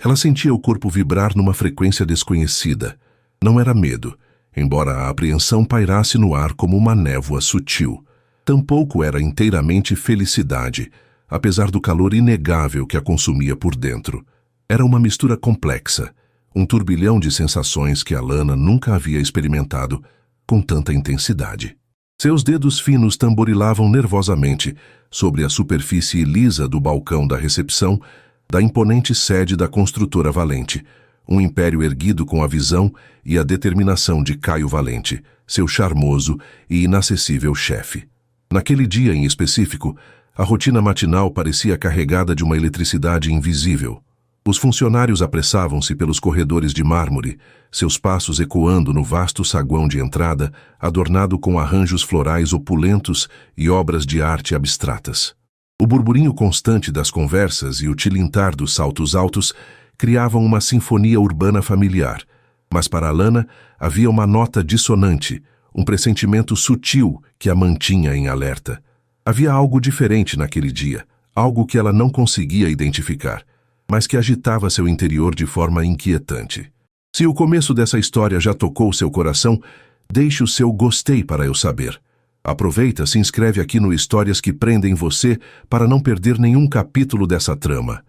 Ela sentia o corpo vibrar numa frequência desconhecida. Não era medo, embora a apreensão pairasse no ar como uma névoa sutil. Tampouco era inteiramente felicidade, apesar do calor inegável que a consumia por dentro. Era uma mistura complexa, um turbilhão de sensações que Alana nunca havia experimentado com tanta intensidade. Seus dedos finos tamborilavam nervosamente sobre a superfície lisa do balcão da recepção da imponente sede da construtora Valente, um império erguido com a visão e a determinação de Caio Valente, seu charmoso e inacessível chefe. Naquele dia em específico, a rotina matinal parecia carregada de uma eletricidade invisível. Os funcionários apressavam-se pelos corredores de mármore, seus passos ecoando no vasto saguão de entrada, adornado com arranjos florais opulentos e obras de arte abstratas. O burburinho constante das conversas e o tilintar dos saltos altos criavam uma sinfonia urbana familiar, mas para Alana havia uma nota dissonante, um pressentimento sutil que a mantinha em alerta. Havia algo diferente naquele dia, algo que ela não conseguia identificar, mas que agitava seu interior de forma inquietante. Se o começo dessa história já tocou seu coração, deixe o seu gostei para eu saber. Aproveita, se inscreve aqui no Histórias que Prendem Você para não perder nenhum capítulo dessa trama.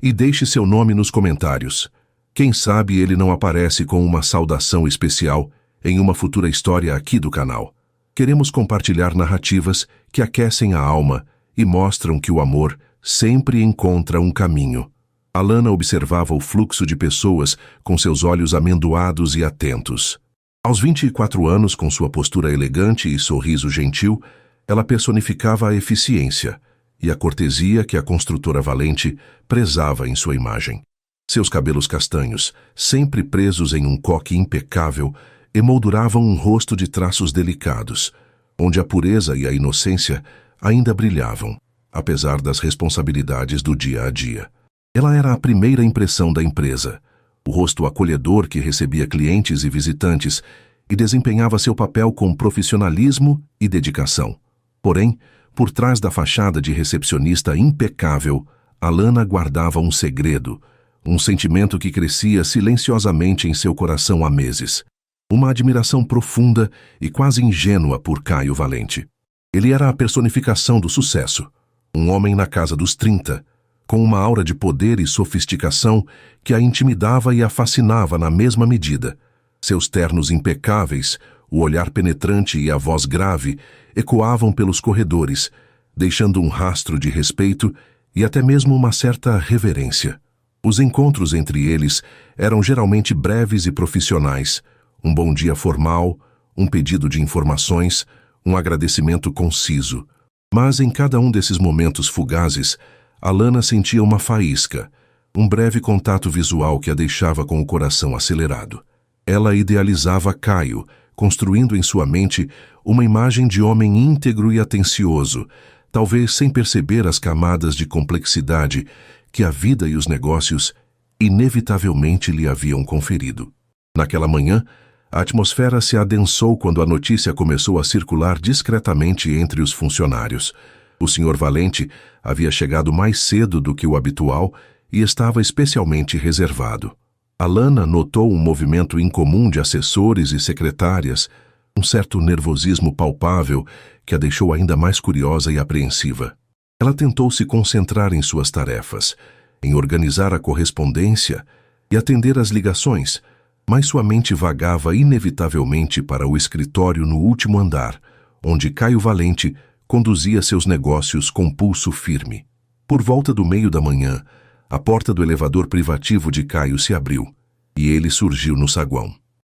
E deixe seu nome nos comentários. Quem sabe ele não aparece com uma saudação especial em uma futura história aqui do canal. Queremos compartilhar narrativas que aquecem a alma e mostram que o amor sempre encontra um caminho. Alana observava o fluxo de pessoas com seus olhos amendoados e atentos. Aos 24 anos, com sua postura elegante e sorriso gentil, ela personificava a eficiência e a cortesia que a construtora Valente prezava em sua imagem. Seus cabelos castanhos, sempre presos em um coque impecável, emolduravam um rosto de traços delicados, onde a pureza e a inocência ainda brilhavam, apesar das responsabilidades do dia a dia. Ela era a primeira impressão da empresa, o rosto acolhedor que recebia clientes e visitantes e desempenhava seu papel com profissionalismo e dedicação. Porém, por trás da fachada de recepcionista impecável, Alana guardava um segredo, um sentimento que crescia silenciosamente em seu coração há meses. Uma admiração profunda e quase ingênua por Caio Valente. Ele era a personificação do sucesso, um homem na casa dos 30, com uma aura de poder e sofisticação que a intimidava e a fascinava na mesma medida. Seus ternos impecáveis, o olhar penetrante e a voz grave ecoavam pelos corredores, deixando um rastro de respeito e até mesmo uma certa reverência. Os encontros entre eles eram geralmente breves e profissionais, um bom dia formal, um pedido de informações, um agradecimento conciso. Mas em cada um desses momentos fugazes, Alana sentia uma faísca, um breve contato visual que a deixava com o coração acelerado. Ela idealizava Caio, construindo em sua mente uma imagem de homem íntegro e atencioso, talvez sem perceber as camadas de complexidade que a vida e os negócios inevitavelmente lhe haviam conferido. Naquela manhã, a atmosfera se adensou quando a notícia começou a circular discretamente entre os funcionários. O Sr. Valente havia chegado mais cedo do que o habitual e estava especialmente reservado. Alana notou um movimento incomum de assessores e secretárias, um certo nervosismo palpável que a deixou ainda mais curiosa e apreensiva. Ela tentou se concentrar em suas tarefas, em organizar a correspondência e atender às ligações, mas sua mente vagava inevitavelmente para o escritório no último andar, onde Caio Valente conduzia seus negócios com pulso firme. Por volta do meio da manhã, a porta do elevador privativo de Caio se abriu, e ele surgiu no saguão.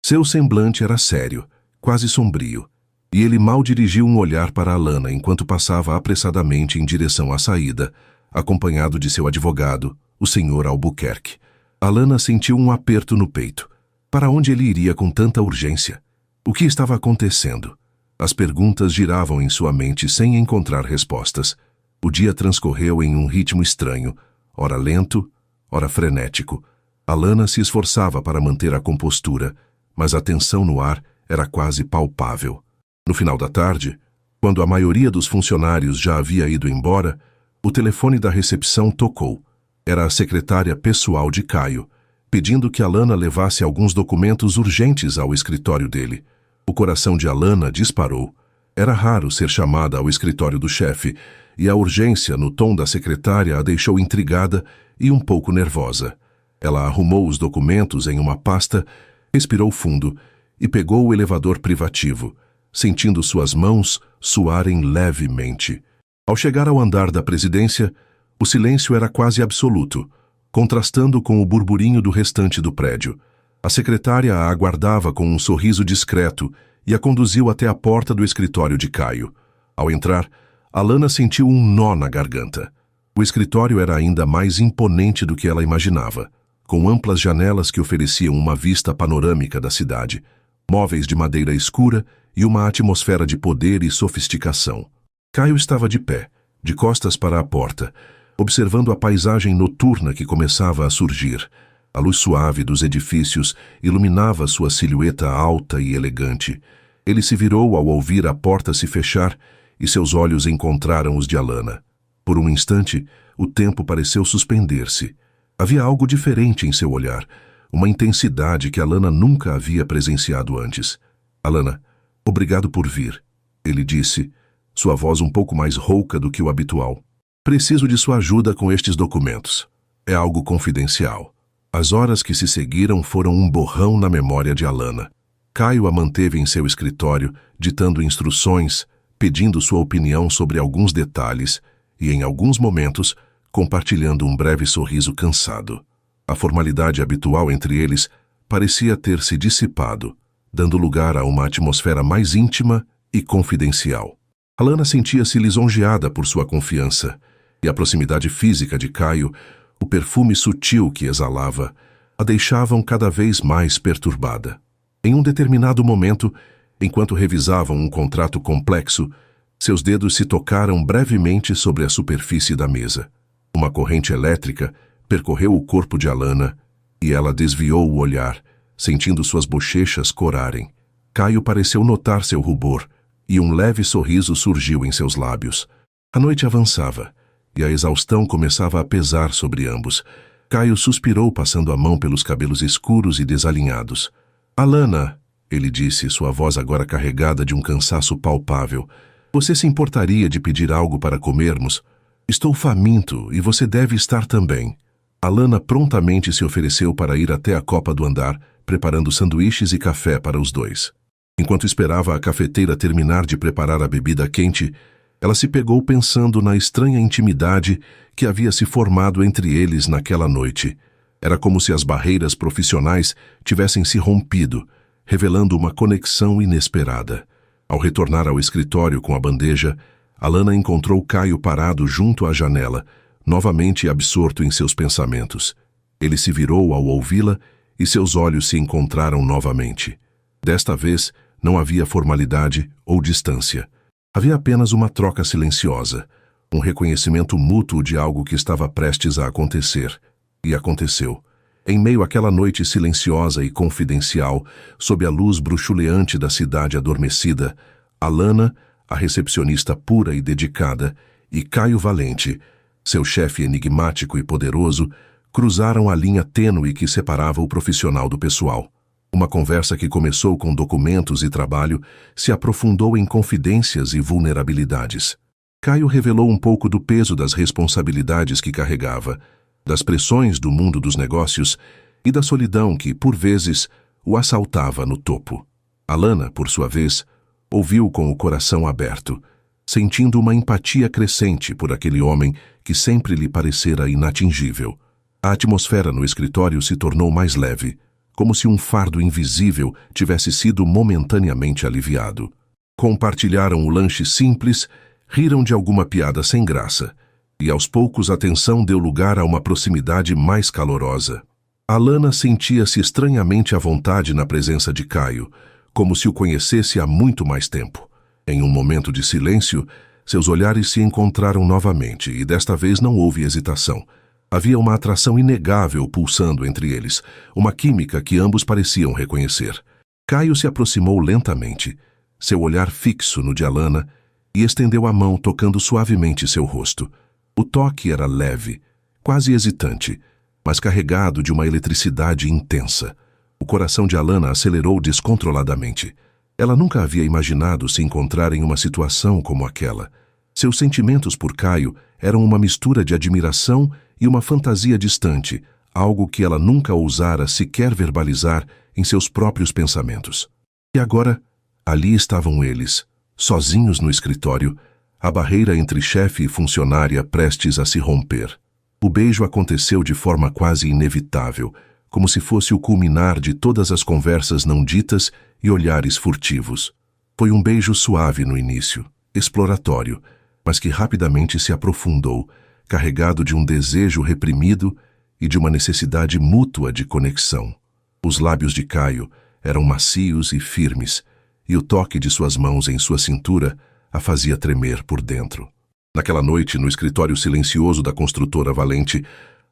Seu semblante era sério, quase sombrio, e ele mal dirigiu um olhar para Alana enquanto passava apressadamente em direção à saída, acompanhado de seu advogado, o Sr. Albuquerque. Alana sentiu um aperto no peito. Para onde ele iria com tanta urgência? O que estava acontecendo? As perguntas giravam em sua mente sem encontrar respostas. O dia transcorreu em um ritmo estranho, ora lento, ora frenético. Alana se esforçava para manter a compostura, mas a tensão no ar era quase palpável. No final da tarde, quando a maioria dos funcionários já havia ido embora, o telefone da recepção tocou. Era a secretária pessoal de Caio, pedindo que Alana levasse alguns documentos urgentes ao escritório dele. O coração de Alana disparou. Era raro ser chamada ao escritório do chefe, e a urgência no tom da secretária a deixou intrigada e um pouco nervosa. Ela arrumou os documentos em uma pasta, respirou fundo e pegou o elevador privativo, sentindo suas mãos suarem levemente. Ao chegar ao andar da presidência, o silêncio era quase absoluto, contrastando com o burburinho do restante do prédio. A secretária a aguardava com um sorriso discreto e a conduziu até a porta do escritório de Caio. Ao entrar, Alana sentiu um nó na garganta. O escritório era ainda mais imponente do que ela imaginava, com amplas janelas que ofereciam uma vista panorâmica da cidade, móveis de madeira escura e uma atmosfera de poder e sofisticação. Caio estava de pé, de costas para a porta, observando a paisagem noturna que começava a surgir. A luz suave dos edifícios iluminava sua silhueta alta e elegante. Ele se virou ao ouvir a porta se fechar e seus olhos encontraram os de Alana. Por um instante, o tempo pareceu suspender-se. Havia algo diferente em seu olhar, uma intensidade que Alana nunca havia presenciado antes. Alana, obrigado por vir, ele disse, sua voz um pouco mais rouca do que o habitual. Preciso de sua ajuda com estes documentos. É algo confidencial. As horas que se seguiram foram um borrão na memória de Alana. Caio a manteve em seu escritório, ditando instruções, pedindo sua opinião sobre alguns detalhes e, em alguns momentos, compartilhando um breve sorriso cansado. A formalidade habitual entre eles parecia ter se dissipado, dando lugar a uma atmosfera mais íntima e confidencial. Alana sentia-se lisonjeada por sua confiança, e a proximidade física de Caio, o perfume sutil que exalava, a deixavam cada vez mais perturbada. Em um determinado momento, enquanto revisavam um contrato complexo, seus dedos se tocaram brevemente sobre a superfície da mesa. Uma corrente elétrica percorreu o corpo de Alana e ela desviou o olhar, sentindo suas bochechas corarem. Caio pareceu notar seu rubor e um leve sorriso surgiu em seus lábios. A noite avançava e a exaustão começava a pesar sobre ambos. Caio suspirou passando a mão pelos cabelos escuros e desalinhados. Alana, ele disse, sua voz agora carregada de um cansaço palpável, você se importaria de pedir algo para comermos? Estou faminto e você deve estar também. Alana prontamente se ofereceu para ir até a copa do andar, preparando sanduíches e café para os dois. Enquanto esperava a cafeteira terminar de preparar a bebida quente, ela se pegou pensando na estranha intimidade que havia se formado entre eles naquela noite. Era como se as barreiras profissionais tivessem se rompido, revelando uma conexão inesperada. Ao retornar ao escritório com a bandeja, Alana encontrou Caio parado junto à janela, novamente absorto em seus pensamentos. Ele se virou ao ouvi-la e seus olhos se encontraram novamente. Desta vez, não havia formalidade ou distância. Havia apenas uma troca silenciosa, um reconhecimento mútuo de algo que estava prestes a acontecer. E aconteceu. Em meio àquela noite silenciosa e confidencial, sob a luz bruxuleante da cidade adormecida, Alana, a recepcionista pura e dedicada, e Caio Valente, seu chefe enigmático e poderoso, cruzaram a linha tênue que separava o profissional do pessoal. Uma conversa que começou com documentos e trabalho se aprofundou em confidências e vulnerabilidades. Caio revelou um pouco do peso das responsabilidades que carregava, das pressões do mundo dos negócios e da solidão que, por vezes, o assaltava no topo. Alana, por sua vez, ouviu com o coração aberto, sentindo uma empatia crescente por aquele homem que sempre lhe parecera inatingível. A atmosfera no escritório se tornou mais leve, como se um fardo invisível tivesse sido momentaneamente aliviado. Compartilharam o lanche simples, riram de alguma piada sem graça, e aos poucos a tensão deu lugar a uma proximidade mais calorosa. Alana sentia-se estranhamente à vontade na presença de Caio, como se o conhecesse há muito mais tempo. Em um momento de silêncio, seus olhares se encontraram novamente e desta vez não houve hesitação. Havia uma atração inegável pulsando entre eles, uma química que ambos pareciam reconhecer. Caio se aproximou lentamente, seu olhar fixo no de Alana, e estendeu a mão tocando suavemente seu rosto. O toque era leve, quase hesitante, mas carregado de uma eletricidade intensa. O coração de Alana acelerou descontroladamente. Ela nunca havia imaginado se encontrar em uma situação como aquela. Seus sentimentos por Caio eram uma mistura de admiração e uma fantasia distante, algo que ela nunca ousara sequer verbalizar em seus próprios pensamentos. E agora, ali estavam eles, sozinhos no escritório, a barreira entre chefe e funcionária prestes a se romper. O beijo aconteceu de forma quase inevitável, como se fosse o culminar de todas as conversas não ditas e olhares furtivos. Foi um beijo suave no início, exploratório, mas que rapidamente se aprofundou, carregado de um desejo reprimido e de uma necessidade mútua de conexão. Os lábios de Caio eram macios e firmes, e o toque de suas mãos em sua cintura a fazia tremer por dentro. Naquela noite, no escritório silencioso da construtora Valente,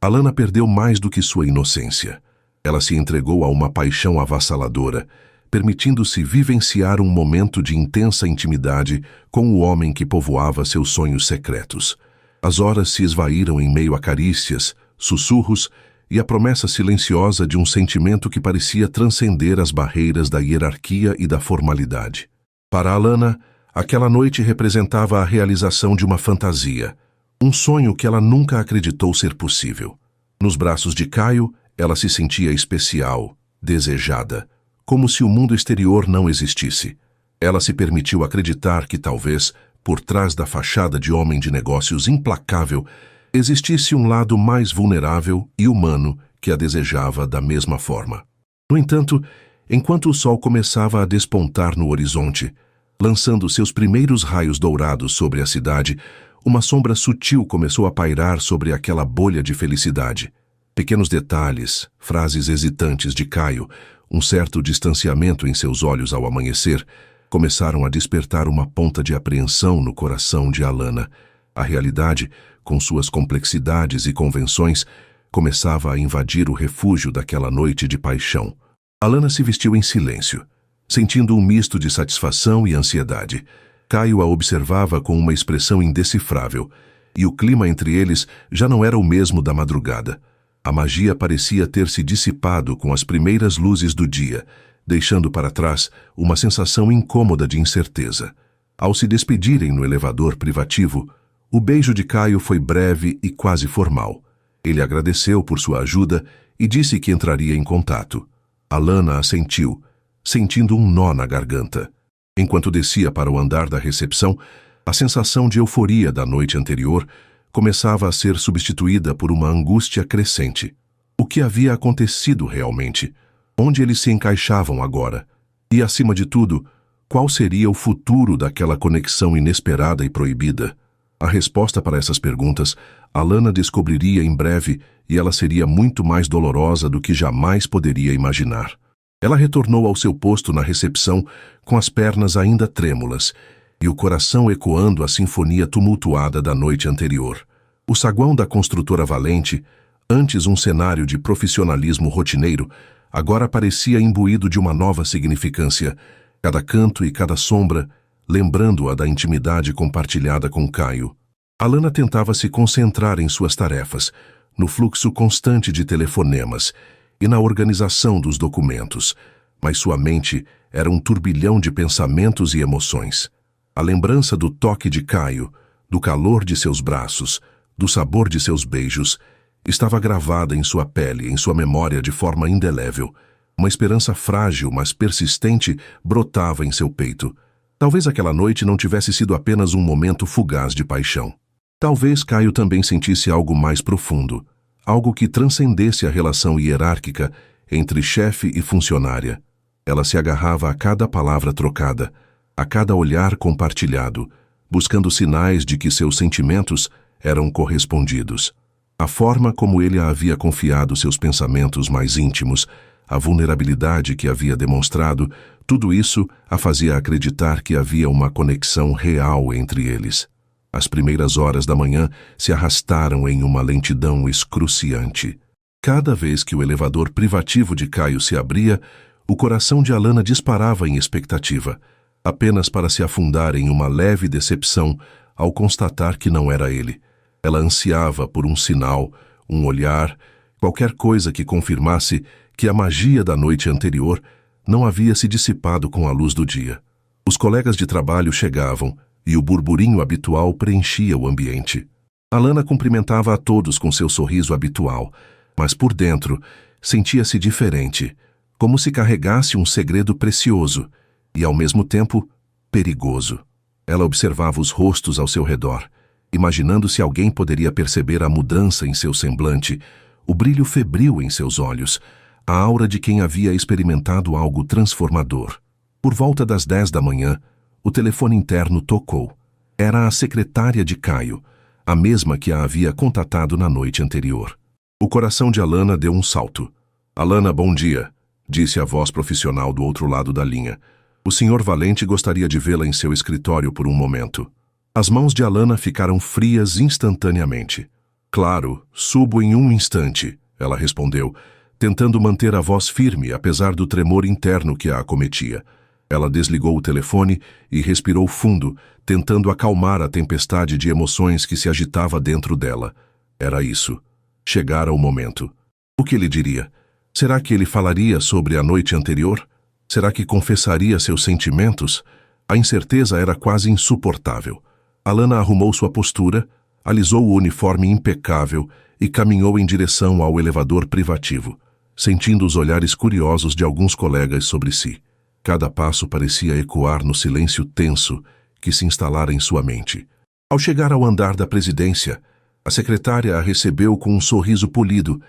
Alana perdeu mais do que sua inocência. Ela se entregou a uma paixão avassaladora, permitindo-se vivenciar um momento de intensa intimidade com o homem que povoava seus sonhos secretos. As horas se esvaíram em meio a carícias, sussurros e a promessa silenciosa de um sentimento que parecia transcender as barreiras da hierarquia e da formalidade. Para Alana, aquela noite representava a realização de uma fantasia, um sonho que ela nunca acreditou ser possível. Nos braços de Caio, ela se sentia especial, desejada, como se o mundo exterior não existisse. Ela se permitiu acreditar que talvez, por trás da fachada de homem de negócios implacável, existisse um lado mais vulnerável e humano que a desejava da mesma forma. No entanto, enquanto o sol começava a despontar no horizonte, lançando seus primeiros raios dourados sobre a cidade, uma sombra sutil começou a pairar sobre aquela bolha de felicidade. Pequenos detalhes, frases hesitantes de Caio, um certo distanciamento em seus olhos ao amanhecer, começaram a despertar uma ponta de apreensão no coração de Alana. A realidade, com suas complexidades e convenções, começava a invadir o refúgio daquela noite de paixão. Alana se vestiu em silêncio, sentindo um misto de satisfação e ansiedade. Caio a observava com uma expressão indecifrável, e o clima entre eles já não era o mesmo da madrugada. A magia parecia ter se dissipado com as primeiras luzes do dia, deixando para trás uma sensação incômoda de incerteza. Ao se despedirem no elevador privativo, o beijo de Caio foi breve e quase formal. Ele agradeceu por sua ajuda e disse que entraria em contato. Alana assentiu, sentindo um nó na garganta. Enquanto descia para o andar da recepção, a sensação de euforia da noite anterior começava a ser substituída por uma angústia crescente. O que havia acontecido realmente? Onde eles se encaixavam agora? E, acima de tudo, qual seria o futuro daquela conexão inesperada e proibida? A resposta para essas perguntas, Alana descobriria em breve, e ela seria muito mais dolorosa do que jamais poderia imaginar. Ela retornou ao seu posto na recepção com as pernas ainda trêmulas e o coração ecoando a sinfonia tumultuada da noite anterior. O saguão da construtora Valente, antes um cenário de profissionalismo rotineiro, agora parecia imbuído de uma nova significância, cada canto e cada sombra, lembrando-a da intimidade compartilhada com Caio. Alana tentava se concentrar em suas tarefas, no fluxo constante de telefonemas e na organização dos documentos, mas sua mente era um turbilhão de pensamentos e emoções. A lembrança do toque de Caio, do calor de seus braços, do sabor de seus beijos, estava gravada em sua pele, em sua memória de forma indelével. Uma esperança frágil, mas persistente, brotava em seu peito. Talvez aquela noite não tivesse sido apenas um momento fugaz de paixão. Talvez Caio também sentisse algo mais profundo, algo que transcendesse a relação hierárquica entre chefe e funcionária. Ela se agarrava a cada palavra trocada, a cada olhar compartilhado, buscando sinais de que seus sentimentos eram correspondidos. A forma como ele a havia confiado seus pensamentos mais íntimos, a vulnerabilidade que havia demonstrado, tudo isso a fazia acreditar que havia uma conexão real entre eles. As primeiras horas da manhã se arrastaram em uma lentidão excruciante. Cada vez que o elevador privativo de Caio se abria, o coração de Alana disparava em expectativa, apenas para se afundar em uma leve decepção ao constatar que não era ele. Ela ansiava por um sinal, um olhar, qualquer coisa que confirmasse que a magia da noite anterior não havia se dissipado com a luz do dia. Os colegas de trabalho chegavam e o burburinho habitual preenchia o ambiente. Alana cumprimentava a todos com seu sorriso habitual, mas por dentro sentia-se diferente, como se carregasse um segredo precioso e, ao mesmo tempo, perigoso. Ela observava os rostos ao seu redor, imaginando se alguém poderia perceber a mudança em seu semblante, o brilho febril em seus olhos, a aura de quem havia experimentado algo transformador. Por volta das 10 da manhã, o telefone interno tocou. Era a secretária de Caio, a mesma que a havia contatado na noite anterior. O coração de Alana deu um salto. "Alana, bom dia", disse a voz profissional do outro lado da linha. "O Sr. Valente gostaria de vê-la em seu escritório por um momento." As mãos de Alana ficaram frias instantaneamente. "Claro, subo em um instante", ela respondeu, tentando manter a voz firme apesar do tremor interno que a acometia. Ela desligou o telefone e respirou fundo, tentando acalmar a tempestade de emoções que se agitava dentro dela. Era isso. Chegara o momento. O que ele diria? Será que ele falaria sobre a noite anterior? Será que confessaria seus sentimentos? A incerteza era quase insuportável. Alana arrumou sua postura, alisou o uniforme impecável e caminhou em direção ao elevador privativo, sentindo os olhares curiosos de alguns colegas sobre si. Cada passo parecia ecoar no silêncio tenso que se instalara em sua mente. Ao chegar ao andar da presidência, a secretária a recebeu com um sorriso polido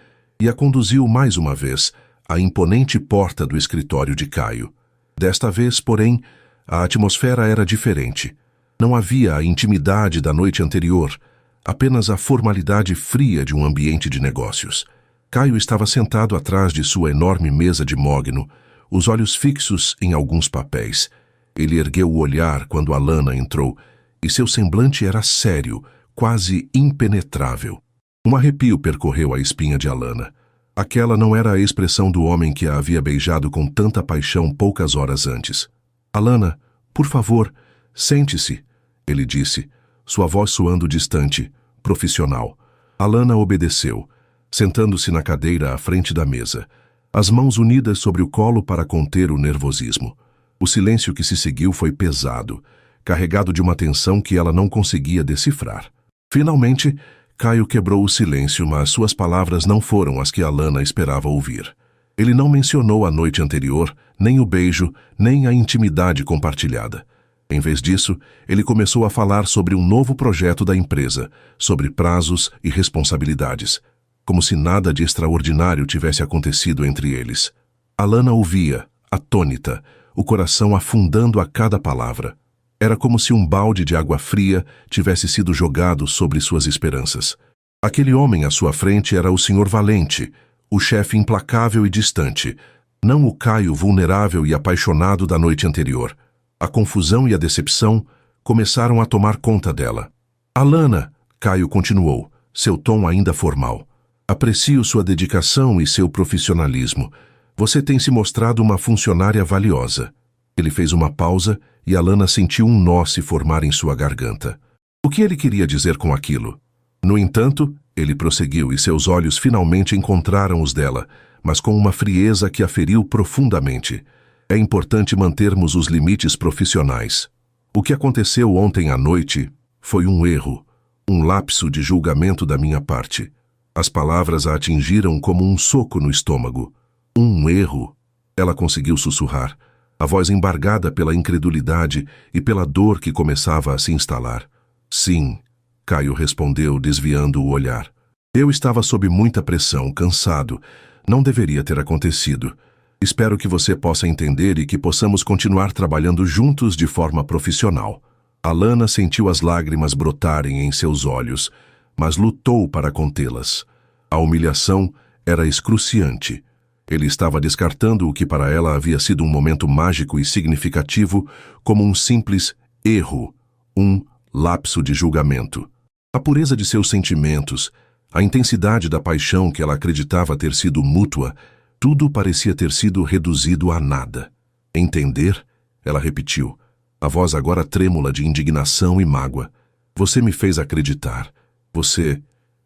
e a conduziu mais uma vez à imponente porta do escritório de Caio. Desta vez, porém, a atmosfera era diferente. Não havia a intimidade da noite anterior, apenas a formalidade fria de um ambiente de negócios. Caio estava sentado atrás de sua enorme mesa de mogno, os olhos fixos em alguns papéis. Ele ergueu o olhar quando Alana entrou, e seu semblante era sério, quase impenetrável. Um arrepio percorreu a espinha de Alana. Aquela não era a expressão do homem que a havia beijado com tanta paixão poucas horas antes. "Alana, por favor, sente-se", ele disse, sua voz soando distante, profissional. Alana obedeceu, sentando-se na cadeira à frente da mesa, as mãos unidas sobre o colo para conter o nervosismo. O silêncio que se seguiu foi pesado, carregado de uma tensão que ela não conseguia decifrar. Finalmente, Caio quebrou o silêncio, mas suas palavras não foram as que Alana esperava ouvir. Ele não mencionou a noite anterior, nem o beijo, nem a intimidade compartilhada. Em vez disso, ele começou a falar sobre um novo projeto da empresa, sobre prazos e responsabilidades, como se nada de extraordinário tivesse acontecido entre eles. Alana ouvia, atônita, o coração afundando a cada palavra. Era como se um balde de água fria tivesse sido jogado sobre suas esperanças. Aquele homem à sua frente era o Sr. Valente, o chefe implacável e distante, não o Caio vulnerável e apaixonado da noite anterior. A confusão e a decepção começaram a tomar conta dela. "Alana", Caio continuou, seu tom ainda formal, "aprecio sua dedicação e seu profissionalismo. Você tem se mostrado uma funcionária valiosa." Ele fez uma pausa e Alana sentiu um nó se formar em sua garganta. O que ele queria dizer com aquilo? No entanto, ele prosseguiu e seus olhos finalmente encontraram os dela, mas com uma frieza que a feriu profundamente. "É importante mantermos os limites profissionais. O que aconteceu ontem à noite foi um erro, um lapso de julgamento da minha parte." As palavras a atingiram como um soco no estômago. "Um erro", ela conseguiu sussurrar, a voz embargada pela incredulidade e pela dor que começava a se instalar. "Sim", Caio respondeu, desviando o olhar. "Eu estava sob muita pressão, cansado. Não deveria ter acontecido. Espero que você possa entender e que possamos continuar trabalhando juntos de forma profissional." Alana sentiu as lágrimas brotarem em seus olhos, mas lutou para contê-las. A humilhação era excruciante. Ele estava descartando o que para ela havia sido um momento mágico e significativo como um simples erro, um lapso de julgamento. A pureza de seus sentimentos, a intensidade da paixão que ela acreditava ter sido mútua, tudo parecia ter sido reduzido a nada. "Entender?", ela repetiu, a voz agora trêmula de indignação e mágoa. "Você me fez acreditar. Você..."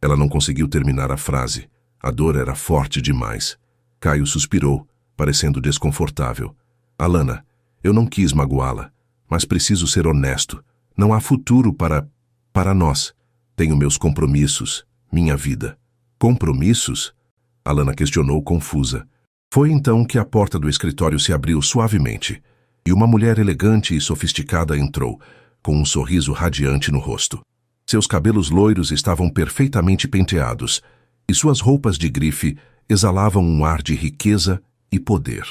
Ela não conseguiu terminar a frase. A dor era forte demais. Caio suspirou, parecendo desconfortável. Alana, eu não quis magoá-la, mas preciso ser honesto. Não há futuro para nós. Tenho meus compromissos, minha vida. Compromissos? Alana questionou confusa. Foi então que a porta do escritório se abriu suavemente, e uma mulher elegante e sofisticada entrou, com um sorriso radiante no rosto. Seus cabelos loiros estavam perfeitamente penteados, e suas roupas de grife exalavam um ar de riqueza e poder.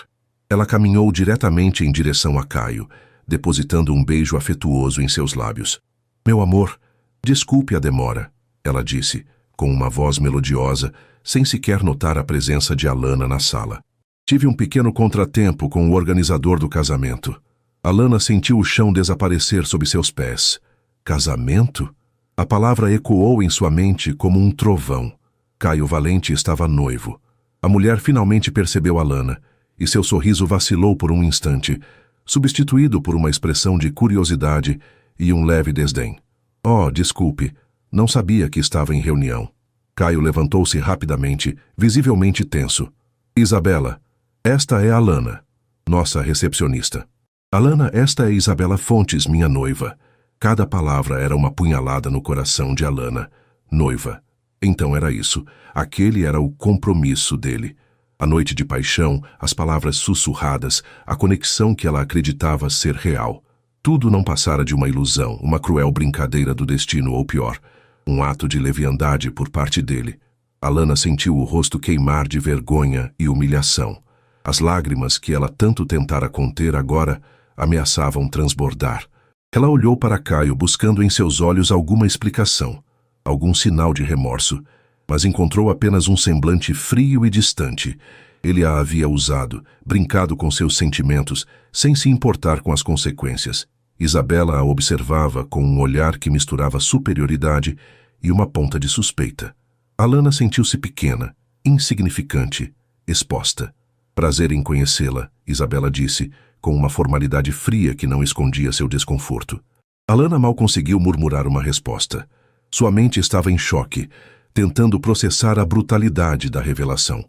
Ela caminhou diretamente em direção a Caio, depositando um beijo afetuoso em seus lábios. Meu amor, desculpe a demora, ela disse, com uma voz melodiosa, sem sequer notar a presença de Alana na sala. Tive um pequeno contratempo com o organizador do casamento. Alana sentiu o chão desaparecer sob seus pés. Casamento? A palavra ecoou em sua mente como um trovão. Caio Valente estava noivo. A mulher finalmente percebeu Alana, e seu sorriso vacilou por um instante, substituído por uma expressão de curiosidade e um leve desdém. Oh, desculpe, não sabia que estava em reunião. Caio levantou-se rapidamente, visivelmente tenso. Isabela, esta é Alana, nossa recepcionista. Alana, esta é Isabela Fontes, minha noiva. Cada palavra era uma punhalada no coração de Alana. Noiva. Então era isso. Aquele era o compromisso dele. A noite de paixão, as palavras sussurradas, a conexão que ela acreditava ser real. Tudo não passara de uma ilusão, uma cruel brincadeira do destino ou pior, um ato de leviandade por parte dele. Alana sentiu o rosto queimar de vergonha e humilhação. As lágrimas que ela tanto tentara conter agora ameaçavam transbordar. Ela olhou para Caio buscando em seus olhos alguma explicação, algum sinal de remorso, mas encontrou apenas um semblante frio e distante. Ele a havia usado, brincado com seus sentimentos, sem se importar com as consequências. Isabela a observava com um olhar que misturava superioridade e uma ponta de suspeita. Alana sentiu-se pequena, insignificante, exposta. Prazer em conhecê-la, Isabela disse, com uma formalidade fria que não escondia seu desconforto. Alana mal conseguiu murmurar uma resposta. Sua mente estava em choque, tentando processar a brutalidade da revelação.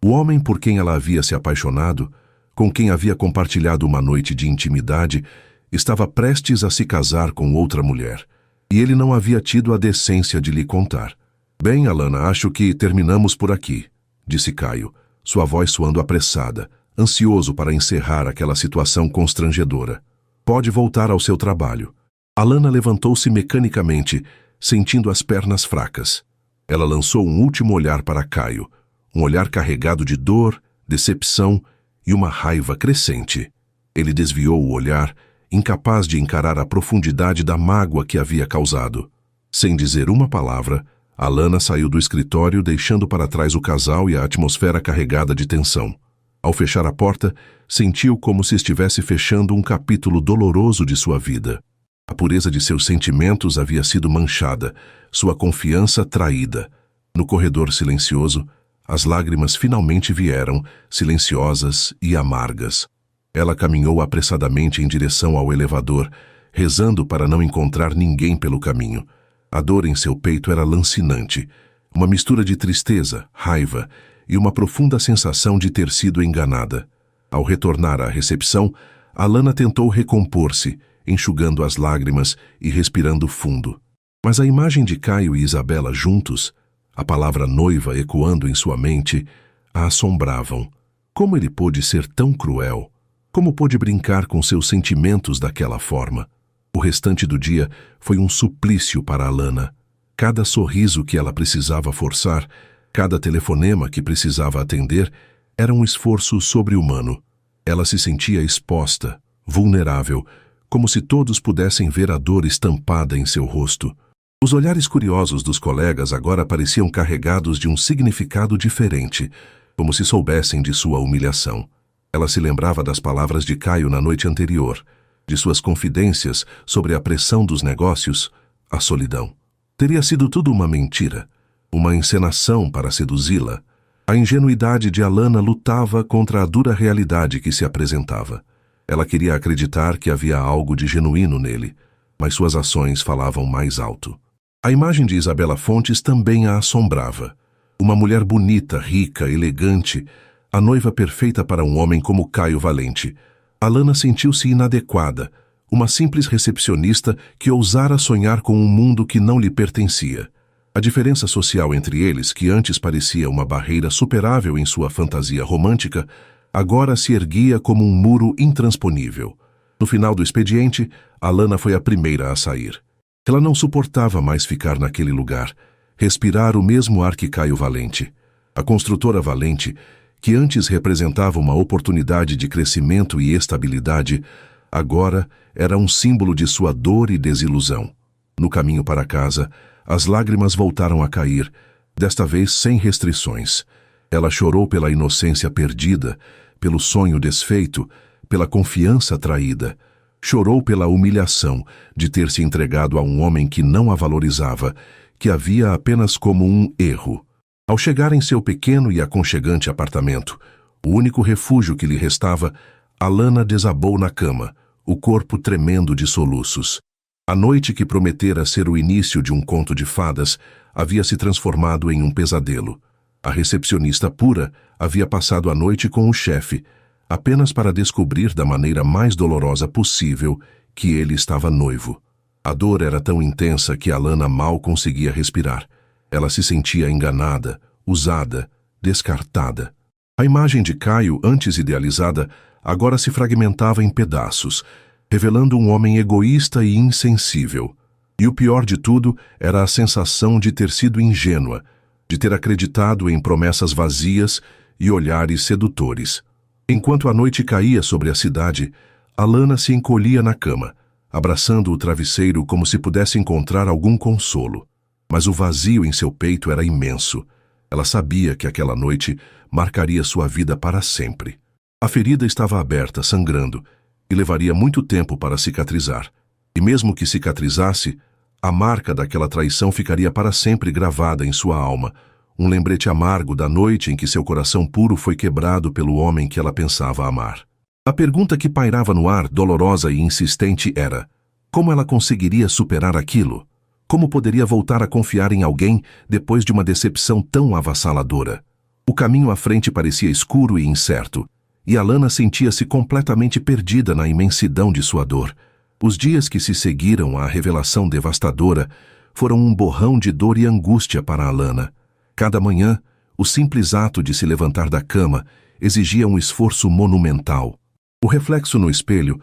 O homem por quem ela havia se apaixonado, com quem havia compartilhado uma noite de intimidade, estava prestes a se casar com outra mulher, e ele não havia tido a decência de lhe contar. Bem, Alana, acho que terminamos por aqui, disse Caio, sua voz soando apressada, ansioso para encerrar aquela situação constrangedora. Pode voltar ao seu trabalho. Alana levantou-se mecanicamente, sentindo as pernas fracas. Ela lançou um último olhar para Caio, um olhar carregado de dor, decepção e uma raiva crescente. Ele desviou o olhar, incapaz de encarar a profundidade da mágoa que havia causado. Sem dizer uma palavra, Alana saiu do escritório, deixando para trás o casal e a atmosfera carregada de tensão. Ao fechar a porta, sentiu como se estivesse fechando um capítulo doloroso de sua vida. A pureza de seus sentimentos havia sido manchada, sua confiança traída. No corredor silencioso, as lágrimas finalmente vieram, silenciosas e amargas. Ela caminhou apressadamente em direção ao elevador, rezando para não encontrar ninguém pelo caminho. A dor em seu peito era lancinante, uma mistura de tristeza, raiva e uma profunda sensação de ter sido enganada. Ao retornar à recepção, Alana tentou recompor-se, enxugando as lágrimas e respirando fundo. Mas a imagem de Caio e Isabela juntos, a palavra noiva ecoando em sua mente, a assombravam. Como ele pôde ser tão cruel? Como pôde brincar com seus sentimentos daquela forma? O restante do dia foi um suplício para Alana. Cada sorriso que ela precisava forçar, cada telefonema que precisava atender, era um esforço sobre-humano. Ela se sentia exposta, vulnerável, como se todos pudessem ver a dor estampada em seu rosto. Os olhares curiosos dos colegas agora pareciam carregados de um significado diferente, como se soubessem de sua humilhação. Ela se lembrava das palavras de Caio na noite anterior, de suas confidências sobre a pressão dos negócios, a solidão. Teria sido tudo uma mentira, uma encenação para seduzi-la. A ingenuidade de Alana lutava contra a dura realidade que se apresentava. Ela queria acreditar que havia algo de genuíno nele, mas suas ações falavam mais alto. A imagem de Isabela Fontes também a assombrava. Uma mulher bonita, rica, elegante, a noiva perfeita para um homem como Caio Valente. Alana sentiu-se inadequada, uma simples recepcionista que ousara sonhar com um mundo que não lhe pertencia. A diferença social entre eles, que antes parecia uma barreira superável em sua fantasia romântica, agora se erguia como um muro intransponível. No final do expediente, Alana foi a primeira a sair. Ela não suportava mais ficar naquele lugar, respirar o mesmo ar que Caio Valente. A construtora Valente, que antes representava uma oportunidade de crescimento e estabilidade, agora era um símbolo de sua dor e desilusão. No caminho para casa, as lágrimas voltaram a cair, desta vez sem restrições. Ela chorou pela inocência perdida, pelo sonho desfeito, pela confiança traída. Chorou pela humilhação de ter se entregado a um homem que não a valorizava, que a via apenas como um erro. Ao chegar em seu pequeno e aconchegante apartamento, o único refúgio que lhe restava, Alana desabou na cama, o corpo tremendo de soluços. A noite que prometera ser o início de um conto de fadas havia se transformado em um pesadelo. A recepcionista pura havia passado a noite com o chefe, apenas para descobrir da maneira mais dolorosa possível que ele estava noivo. A dor era tão intensa que Alana mal conseguia respirar. Ela se sentia enganada, usada, descartada. A imagem de Caio, antes idealizada, agora se fragmentava em pedaços, revelando um homem egoísta e insensível. E o pior de tudo era a sensação de ter sido ingênua, de ter acreditado em promessas vazias e olhares sedutores. Enquanto a noite caía sobre a cidade, Alana se encolhia na cama, abraçando o travesseiro como se pudesse encontrar algum consolo. Mas o vazio em seu peito era imenso. Ela sabia que aquela noite marcaria sua vida para sempre. A ferida estava aberta, sangrando, e levaria muito tempo para cicatrizar. E mesmo que cicatrizasse, a marca daquela traição ficaria para sempre gravada em sua alma, um lembrete amargo da noite em que seu coração puro foi quebrado pelo homem que ela pensava amar. A pergunta que pairava no ar, dolorosa e insistente, era: como ela conseguiria superar aquilo? Como poderia voltar a confiar em alguém depois de uma decepção tão avassaladora? O caminho à frente parecia escuro e incerto, e Alana sentia-se completamente perdida na imensidão de sua dor. Os dias que se seguiram à revelação devastadora foram um borrão de dor e angústia para Alana. Cada manhã, o simples ato de se levantar da cama exigia um esforço monumental. O reflexo no espelho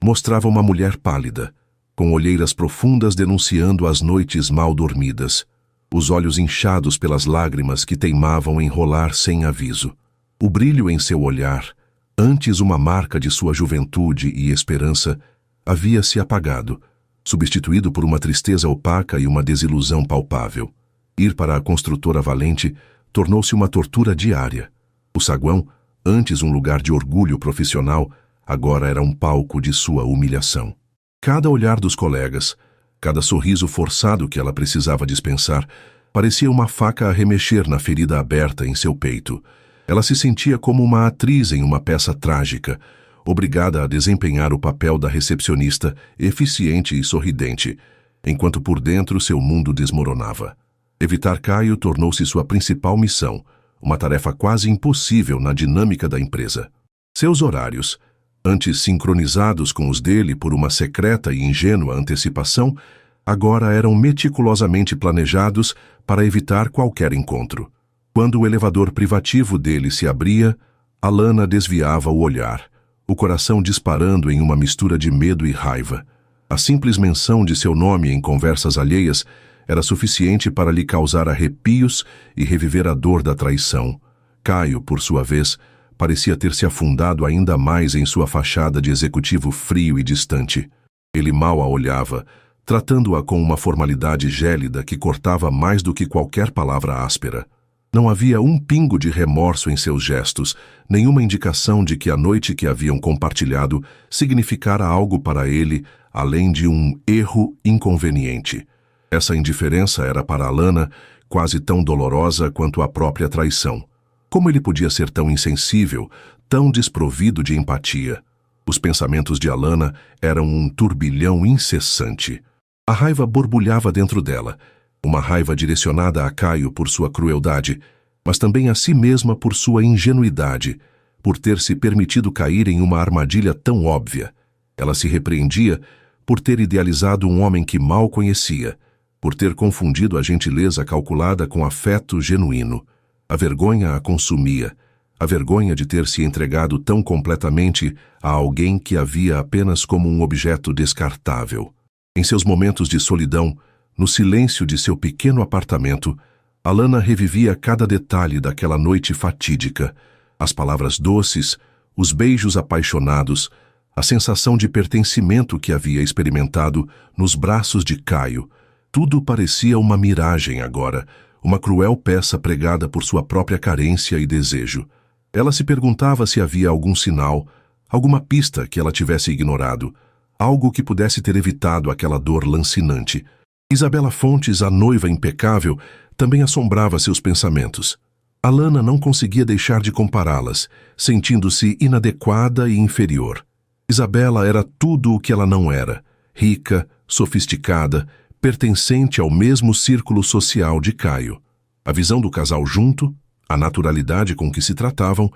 mostrava uma mulher pálida, com olheiras profundas denunciando as noites mal dormidas, os olhos inchados pelas lágrimas que teimavam em rolar sem aviso. O brilho em seu olhar, antes uma marca de sua juventude e esperança, havia se apagado, substituído por uma tristeza opaca e uma desilusão palpável. Ir para a construtora Valente tornou-se uma tortura diária. O saguão, antes um lugar de orgulho profissional, agora era um palco de sua humilhação. Cada olhar dos colegas, cada sorriso forçado que ela precisava dispensar, parecia uma faca a remexer na ferida aberta em seu peito. Ela se sentia como uma atriz em uma peça trágica, obrigada a desempenhar o papel da recepcionista eficiente e sorridente, enquanto por dentro seu mundo desmoronava. Evitar Caio tornou-se sua principal missão, uma tarefa quase impossível na dinâmica da empresa. Seus horários, antes sincronizados com os dele por uma secreta e ingênua antecipação, agora eram meticulosamente planejados para evitar qualquer encontro. Quando o elevador privativo dele se abria, Alana desviava o olhar, o coração disparando em uma mistura de medo e raiva. A simples menção de seu nome em conversas alheias era suficiente para lhe causar arrepios e reviver a dor da traição. Caio, por sua vez, parecia ter se afundado ainda mais em sua fachada de executivo frio e distante. Ele mal a olhava, tratando-a com uma formalidade gélida que cortava mais do que qualquer palavra áspera. Não havia um pingo de remorso em seus gestos, nenhuma indicação de que a noite que haviam compartilhado significara algo para ele, além de um erro inconveniente. Essa indiferença era para Alana quase tão dolorosa quanto a própria traição. Como ele podia ser tão insensível, tão desprovido de empatia? Os pensamentos de Alana eram um turbilhão incessante. A raiva borbulhava dentro dela, Uma raiva direcionada a Caio por sua crueldade, mas também a si mesma por sua ingenuidade, por ter se permitido cair em uma armadilha tão óbvia. Ela se repreendia por ter idealizado um homem que mal conhecia, por ter confundido a gentileza calculada com afeto genuíno. A vergonha a consumia, a vergonha de ter se entregado tão completamente a alguém que a via apenas como um objeto descartável. Em seus momentos de solidão, no silêncio de seu pequeno apartamento, Alana revivia cada detalhe daquela noite fatídica, as palavras doces, os beijos apaixonados, a sensação de pertencimento que havia experimentado nos braços de Caio. Tudo parecia uma miragem agora, uma cruel peça pregada por sua própria carência e desejo. Ela se perguntava se havia algum sinal, alguma pista que ela tivesse ignorado, algo que pudesse ter evitado aquela dor lancinante. Isabela Fontes, a noiva impecável, também assombrava seus pensamentos. Alana não conseguia deixar de compará-las, sentindo-se inadequada e inferior. Isabela era tudo o que ela não era, rica, sofisticada, pertencente ao mesmo círculo social de Caio. A visão do casal junto, a naturalidade com que se tratavam,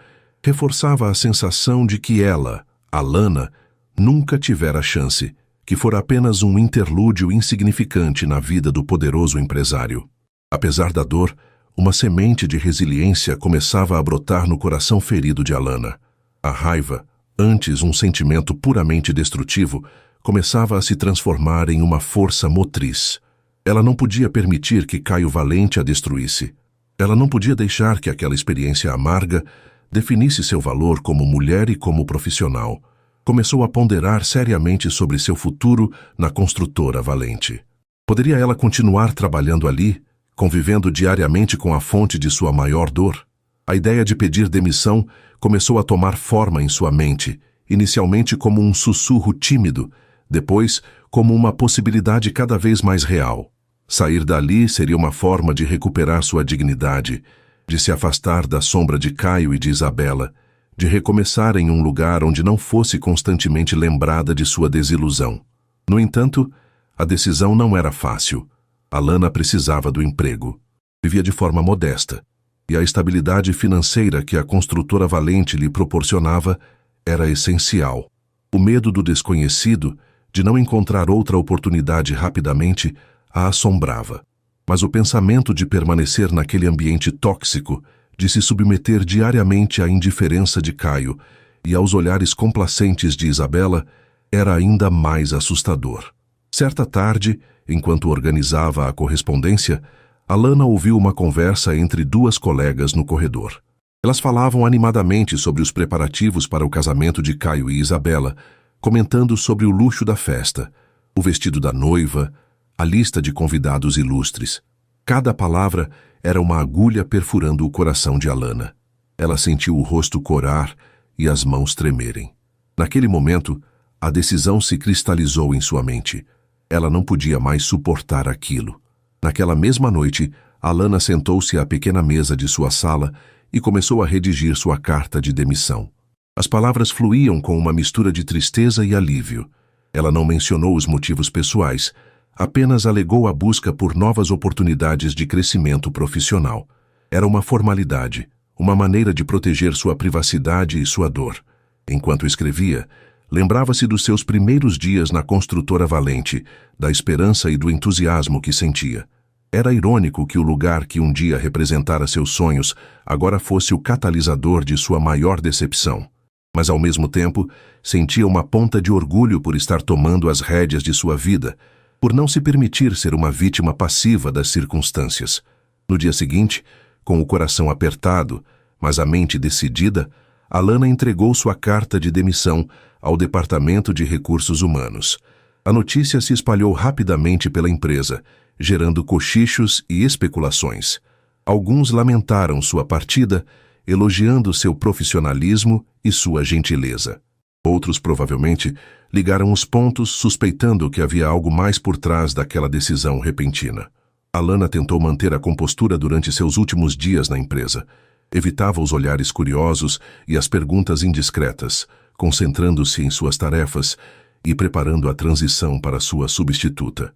reforçava a sensação de que ela, Alana, nunca tivera chance, que fora apenas um interlúdio insignificante na vida do poderoso empresário. Apesar da dor, uma semente de resiliência começava a brotar no coração ferido de Alana. A raiva, antes um sentimento puramente destrutivo, começava a se transformar em uma força motriz. Ela não podia permitir que Caio Valente a destruísse. Ela não podia deixar que aquela experiência amarga definisse seu valor como mulher e como profissional. Começou a ponderar seriamente sobre seu futuro na construtora Valente. Poderia ela continuar trabalhando ali, convivendo diariamente com a fonte de sua maior dor? A ideia de pedir demissão começou a tomar forma em sua mente, inicialmente como um sussurro tímido, depois como uma possibilidade cada vez mais real. Sair dali seria uma forma de recuperar sua dignidade, de se afastar da sombra de Caio e de Isabela, de recomeçar em um lugar onde não fosse constantemente lembrada de sua desilusão. No entanto, a decisão não era fácil. Alana precisava do emprego. Vivia de forma modesta, e a estabilidade financeira que a construtora Valente lhe proporcionava era essencial. O medo do desconhecido, de não encontrar outra oportunidade rapidamente, a assombrava. Mas o pensamento de permanecer naquele ambiente tóxico, de se submeter diariamente à indiferença de Caio e aos olhares complacentes de Isabela, era ainda mais assustador. Certa tarde, enquanto organizava a correspondência, Alana ouviu uma conversa entre duas colegas no corredor. Elas falavam animadamente sobre os preparativos para o casamento de Caio e Isabela, comentando sobre o luxo da festa, o vestido da noiva, a lista de convidados ilustres. Cada palavra era uma agulha perfurando o coração de Alana. Ela sentiu o rosto corar e as mãos tremerem. Naquele momento, a decisão se cristalizou em sua mente. Ela não podia mais suportar aquilo. Naquela mesma noite, Alana sentou-se à pequena mesa de sua sala e começou a redigir sua carta de demissão. As palavras fluíam com uma mistura de tristeza e alívio. Ela não mencionou os motivos pessoais, apenas alegou a busca por novas oportunidades de crescimento profissional. Era uma formalidade, uma maneira de proteger sua privacidade e sua dor. Enquanto escrevia, lembrava-se dos seus primeiros dias na construtora Valente, da esperança e do entusiasmo que sentia. Era irônico que o lugar que um dia representara seus sonhos agora fosse o catalisador de sua maior decepção. Mas, ao mesmo tempo, sentia uma ponta de orgulho por estar tomando as rédeas de sua vida, por não se permitir ser uma vítima passiva das circunstâncias. No dia seguinte, com o coração apertado, mas a mente decidida, Alana entregou sua carta de demissão ao Departamento de Recursos Humanos. A notícia se espalhou rapidamente pela empresa, gerando cochichos e especulações. Alguns lamentaram sua partida, elogiando seu profissionalismo e sua gentileza. Outros, provavelmente, ligaram os pontos suspeitando que havia algo mais por trás daquela decisão repentina. Alana tentou manter a compostura durante seus últimos dias na empresa. Evitava os olhares curiosos e as perguntas indiscretas, concentrando-se em suas tarefas e preparando a transição para sua substituta.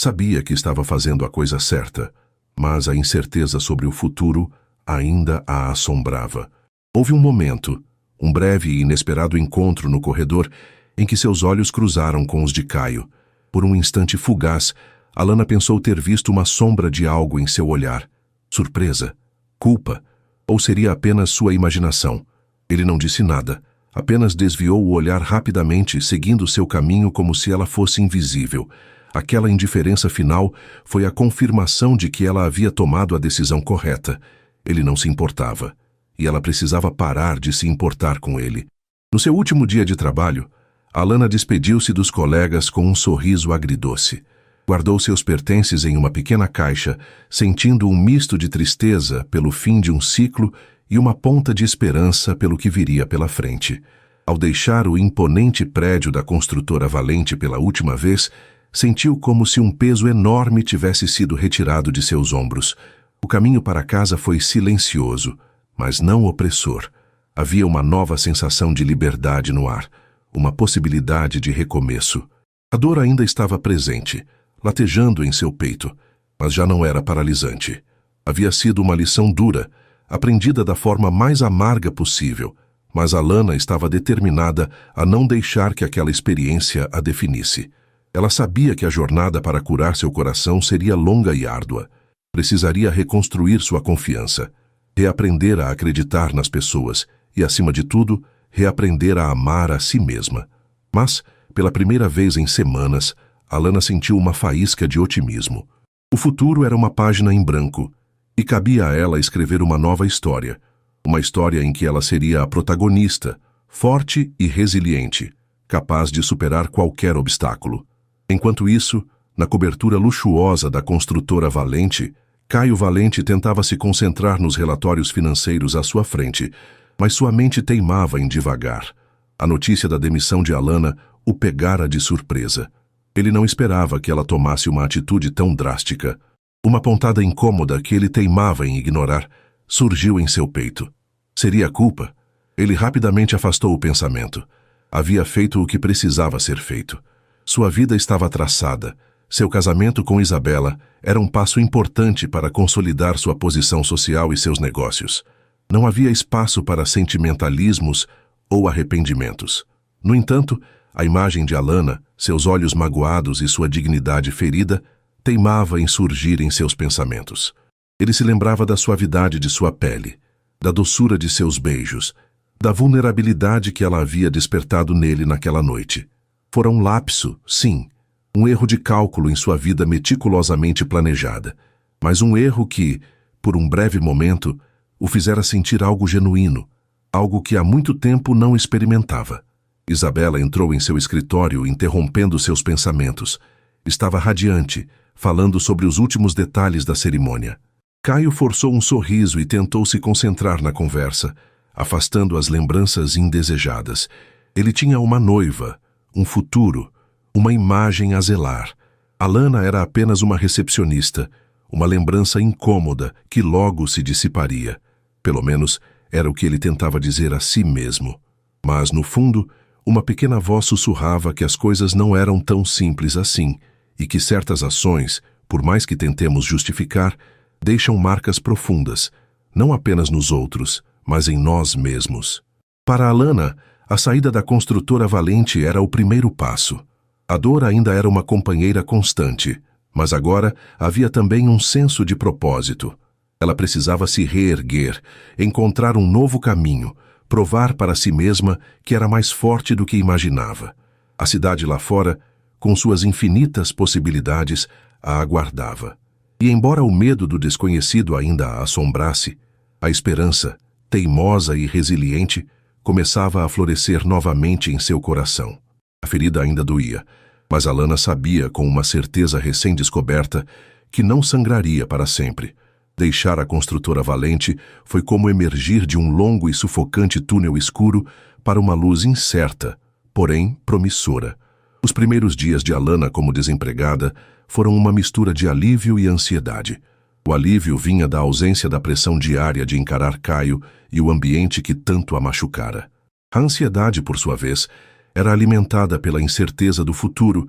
Sabia que estava fazendo a coisa certa, mas a incerteza sobre o futuro ainda a assombrava. Houve um momento, um breve e inesperado encontro no corredor, em que seus olhos cruzaram com os de Caio. Por um instante fugaz, Alana pensou ter visto uma sombra de algo em seu olhar. Surpresa? Culpa? Ou seria apenas sua imaginação? Ele não disse nada, apenas desviou o olhar rapidamente, seguindo seu caminho como se ela fosse invisível. Aquela indiferença final foi a confirmação de que ela havia tomado a decisão correta. Ele não se importava, e ela precisava parar de se importar com ele. No seu último dia de trabalho, Alana despediu-se dos colegas com um sorriso agridoce. Guardou seus pertences em uma pequena caixa, sentindo um misto de tristeza pelo fim de um ciclo e uma ponta de esperança pelo que viria pela frente. Ao deixar o imponente prédio da construtora Valente pela última vez, sentiu como se um peso enorme tivesse sido retirado de seus ombros. O caminho para casa foi silencioso, mas não opressor. Havia uma nova sensação de liberdade no ar, uma possibilidade de recomeço. A dor ainda estava presente, latejando em seu peito, mas já não era paralisante. Havia sido uma lição dura, aprendida da forma mais amarga possível, mas Alana estava determinada a não deixar que aquela experiência a definisse. Ela sabia que a jornada para curar seu coração seria longa e árdua. Precisaria reconstruir sua confiança, reaprender a acreditar nas pessoas e, acima de tudo, reaprender a amar a si mesma. Mas, pela primeira vez em semanas, Alana sentiu uma faísca de otimismo. O futuro era uma página em branco, e cabia a ela escrever uma nova história. Uma história em que ela seria a protagonista, forte e resiliente, capaz de superar qualquer obstáculo. Enquanto isso, na cobertura luxuosa da construtora Valente, Caio Valente tentava se concentrar nos relatórios financeiros à sua frente, mas sua mente teimava em divagar. A notícia da demissão de Alana o pegara de surpresa. Ele não esperava que ela tomasse uma atitude tão drástica. Uma pontada incômoda que ele teimava em ignorar surgiu em seu peito. Seria culpa? Ele rapidamente afastou o pensamento. Havia feito o que precisava ser feito. Sua vida estava traçada. Seu casamento com Isabela era um passo importante para consolidar sua posição social e seus negócios. Não havia espaço para sentimentalismos ou arrependimentos. No entanto, a imagem de Alana, seus olhos magoados e sua dignidade ferida, teimava em surgir em seus pensamentos. Ele se lembrava da suavidade de sua pele, da doçura de seus beijos, da vulnerabilidade que ela havia despertado nele naquela noite. Fora um lapso, sim, um erro de cálculo em sua vida meticulosamente planejada, mas um erro que, por um breve momento, o fizera sentir algo genuíno, algo que há muito tempo não experimentava. Isabela entrou em seu escritório, interrompendo seus pensamentos. Estava radiante, falando sobre os últimos detalhes da cerimônia. Caio forçou um sorriso e tentou se concentrar na conversa, afastando as lembranças indesejadas. Ele tinha uma noiva, um futuro, uma imagem a zelar. Alana era apenas uma recepcionista, uma lembrança incômoda que logo se dissiparia. Pelo menos era o que ele tentava dizer a si mesmo. Mas, no fundo, uma pequena voz sussurrava que as coisas não eram tão simples assim e que certas ações, por mais que tentemos justificar, deixam marcas profundas, não apenas nos outros, mas em nós mesmos. Para Alana, a saída da construtora Valente era o primeiro passo. A dor ainda era uma companheira constante, mas agora havia também um senso de propósito. Ela precisava se reerguer, encontrar um novo caminho, provar para si mesma que era mais forte do que imaginava. A cidade lá fora, com suas infinitas possibilidades, a aguardava. E embora o medo do desconhecido ainda a assombrasse, a esperança, teimosa e resiliente, começava a florescer novamente em seu coração. A ferida ainda doía, mas Alana sabia com uma certeza recém-descoberta que não sangraria para sempre. Deixar a construtora Valente foi como emergir de um longo e sufocante túnel escuro para uma luz incerta, porém promissora. Os primeiros dias de Alana como desempregada foram uma mistura de alívio e ansiedade. O alívio vinha da ausência da pressão diária de encarar Caio e o ambiente que tanto a machucara. A ansiedade, por sua vez, era alimentada pela incerteza do futuro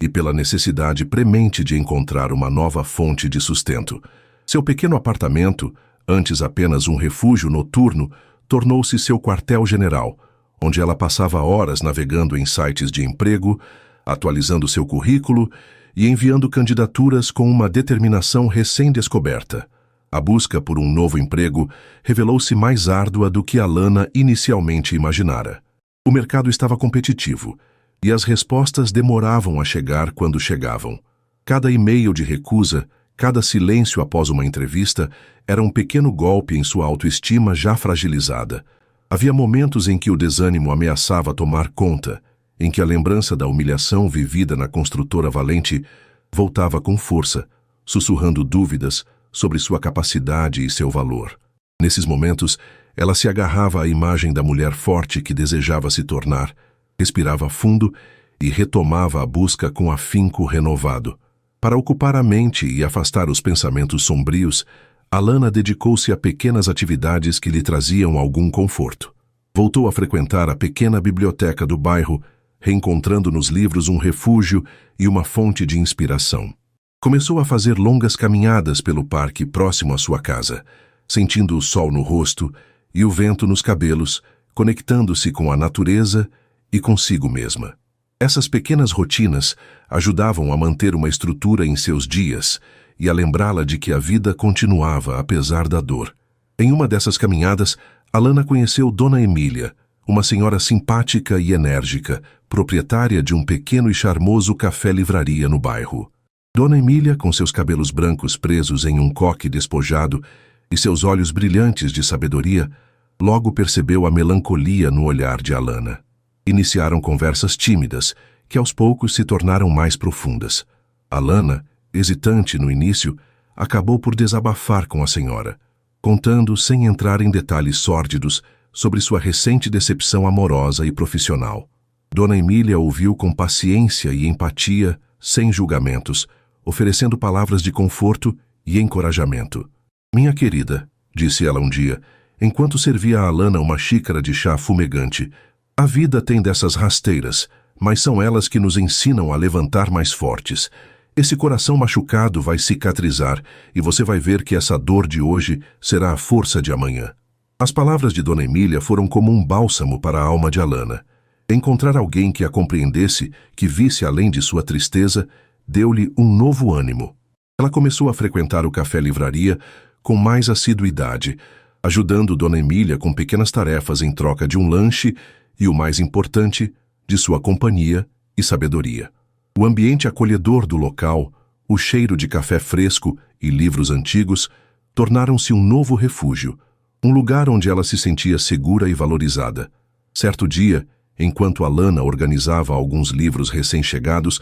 e pela necessidade premente de encontrar uma nova fonte de sustento. Seu pequeno apartamento, antes apenas um refúgio noturno, tornou-se seu quartel-general, onde ela passava horas navegando em sites de emprego, atualizando seu currículo e enviando candidaturas com uma determinação recém-descoberta. A busca por um novo emprego revelou-se mais árdua do que Alana inicialmente imaginara. O mercado estava competitivo, e as respostas demoravam a chegar quando chegavam. Cada e-mail de recusa, cada silêncio após uma entrevista, era um pequeno golpe em sua autoestima já fragilizada. Havia momentos em que o desânimo ameaçava tomar conta, em que a lembrança da humilhação vivida na construtora Valente voltava com força, sussurrando dúvidas sobre sua capacidade e seu valor. Nesses momentos, ela se agarrava à imagem da mulher forte que desejava se tornar, respirava fundo e retomava a busca com afinco renovado. Para ocupar a mente e afastar os pensamentos sombrios, Alana dedicou-se a pequenas atividades que lhe traziam algum conforto. Voltou a frequentar a pequena biblioteca do bairro, reencontrando nos livros um refúgio e uma fonte de inspiração. Começou a fazer longas caminhadas pelo parque próximo à sua casa, sentindo o sol no rosto e o vento nos cabelos, conectando-se com a natureza e consigo mesma. Essas pequenas rotinas ajudavam a manter uma estrutura em seus dias e a lembrá-la de que a vida continuava apesar da dor. Em uma dessas caminhadas, Alana conheceu Dona Emília, uma senhora simpática e enérgica, proprietária de um pequeno e charmoso café-livraria no bairro. Dona Emília, com seus cabelos brancos presos em um coque despojado e seus olhos brilhantes de sabedoria, logo percebeu a melancolia no olhar de Alana. Iniciaram conversas tímidas, que aos poucos se tornaram mais profundas. Alana, hesitante no início, acabou por desabafar com a senhora, contando, sem entrar em detalhes sórdidos, sobre sua recente decepção amorosa e profissional. Dona Emília ouviu com paciência e empatia, sem julgamentos, oferecendo palavras de conforto e encorajamento. "Minha querida", disse ela um dia, enquanto servia a Alana uma xícara de chá fumegante, "a vida tem dessas rasteiras, mas são elas que nos ensinam a levantar mais fortes. Esse coração machucado vai cicatrizar e você vai ver que essa dor de hoje será a força de amanhã." As palavras de Dona Emília foram como um bálsamo para a alma de Alana. Encontrar alguém que a compreendesse, que visse além de sua tristeza, deu-lhe um novo ânimo. Ela começou a frequentar o café-livraria com mais assiduidade, ajudando Dona Emília com pequenas tarefas em troca de um lanche e, o mais importante, de sua companhia e sabedoria. O ambiente acolhedor do local, o cheiro de café fresco e livros antigos, tornaram-se um novo refúgio, um lugar onde ela se sentia segura e valorizada. Certo dia, enquanto Alana organizava alguns livros recém-chegados,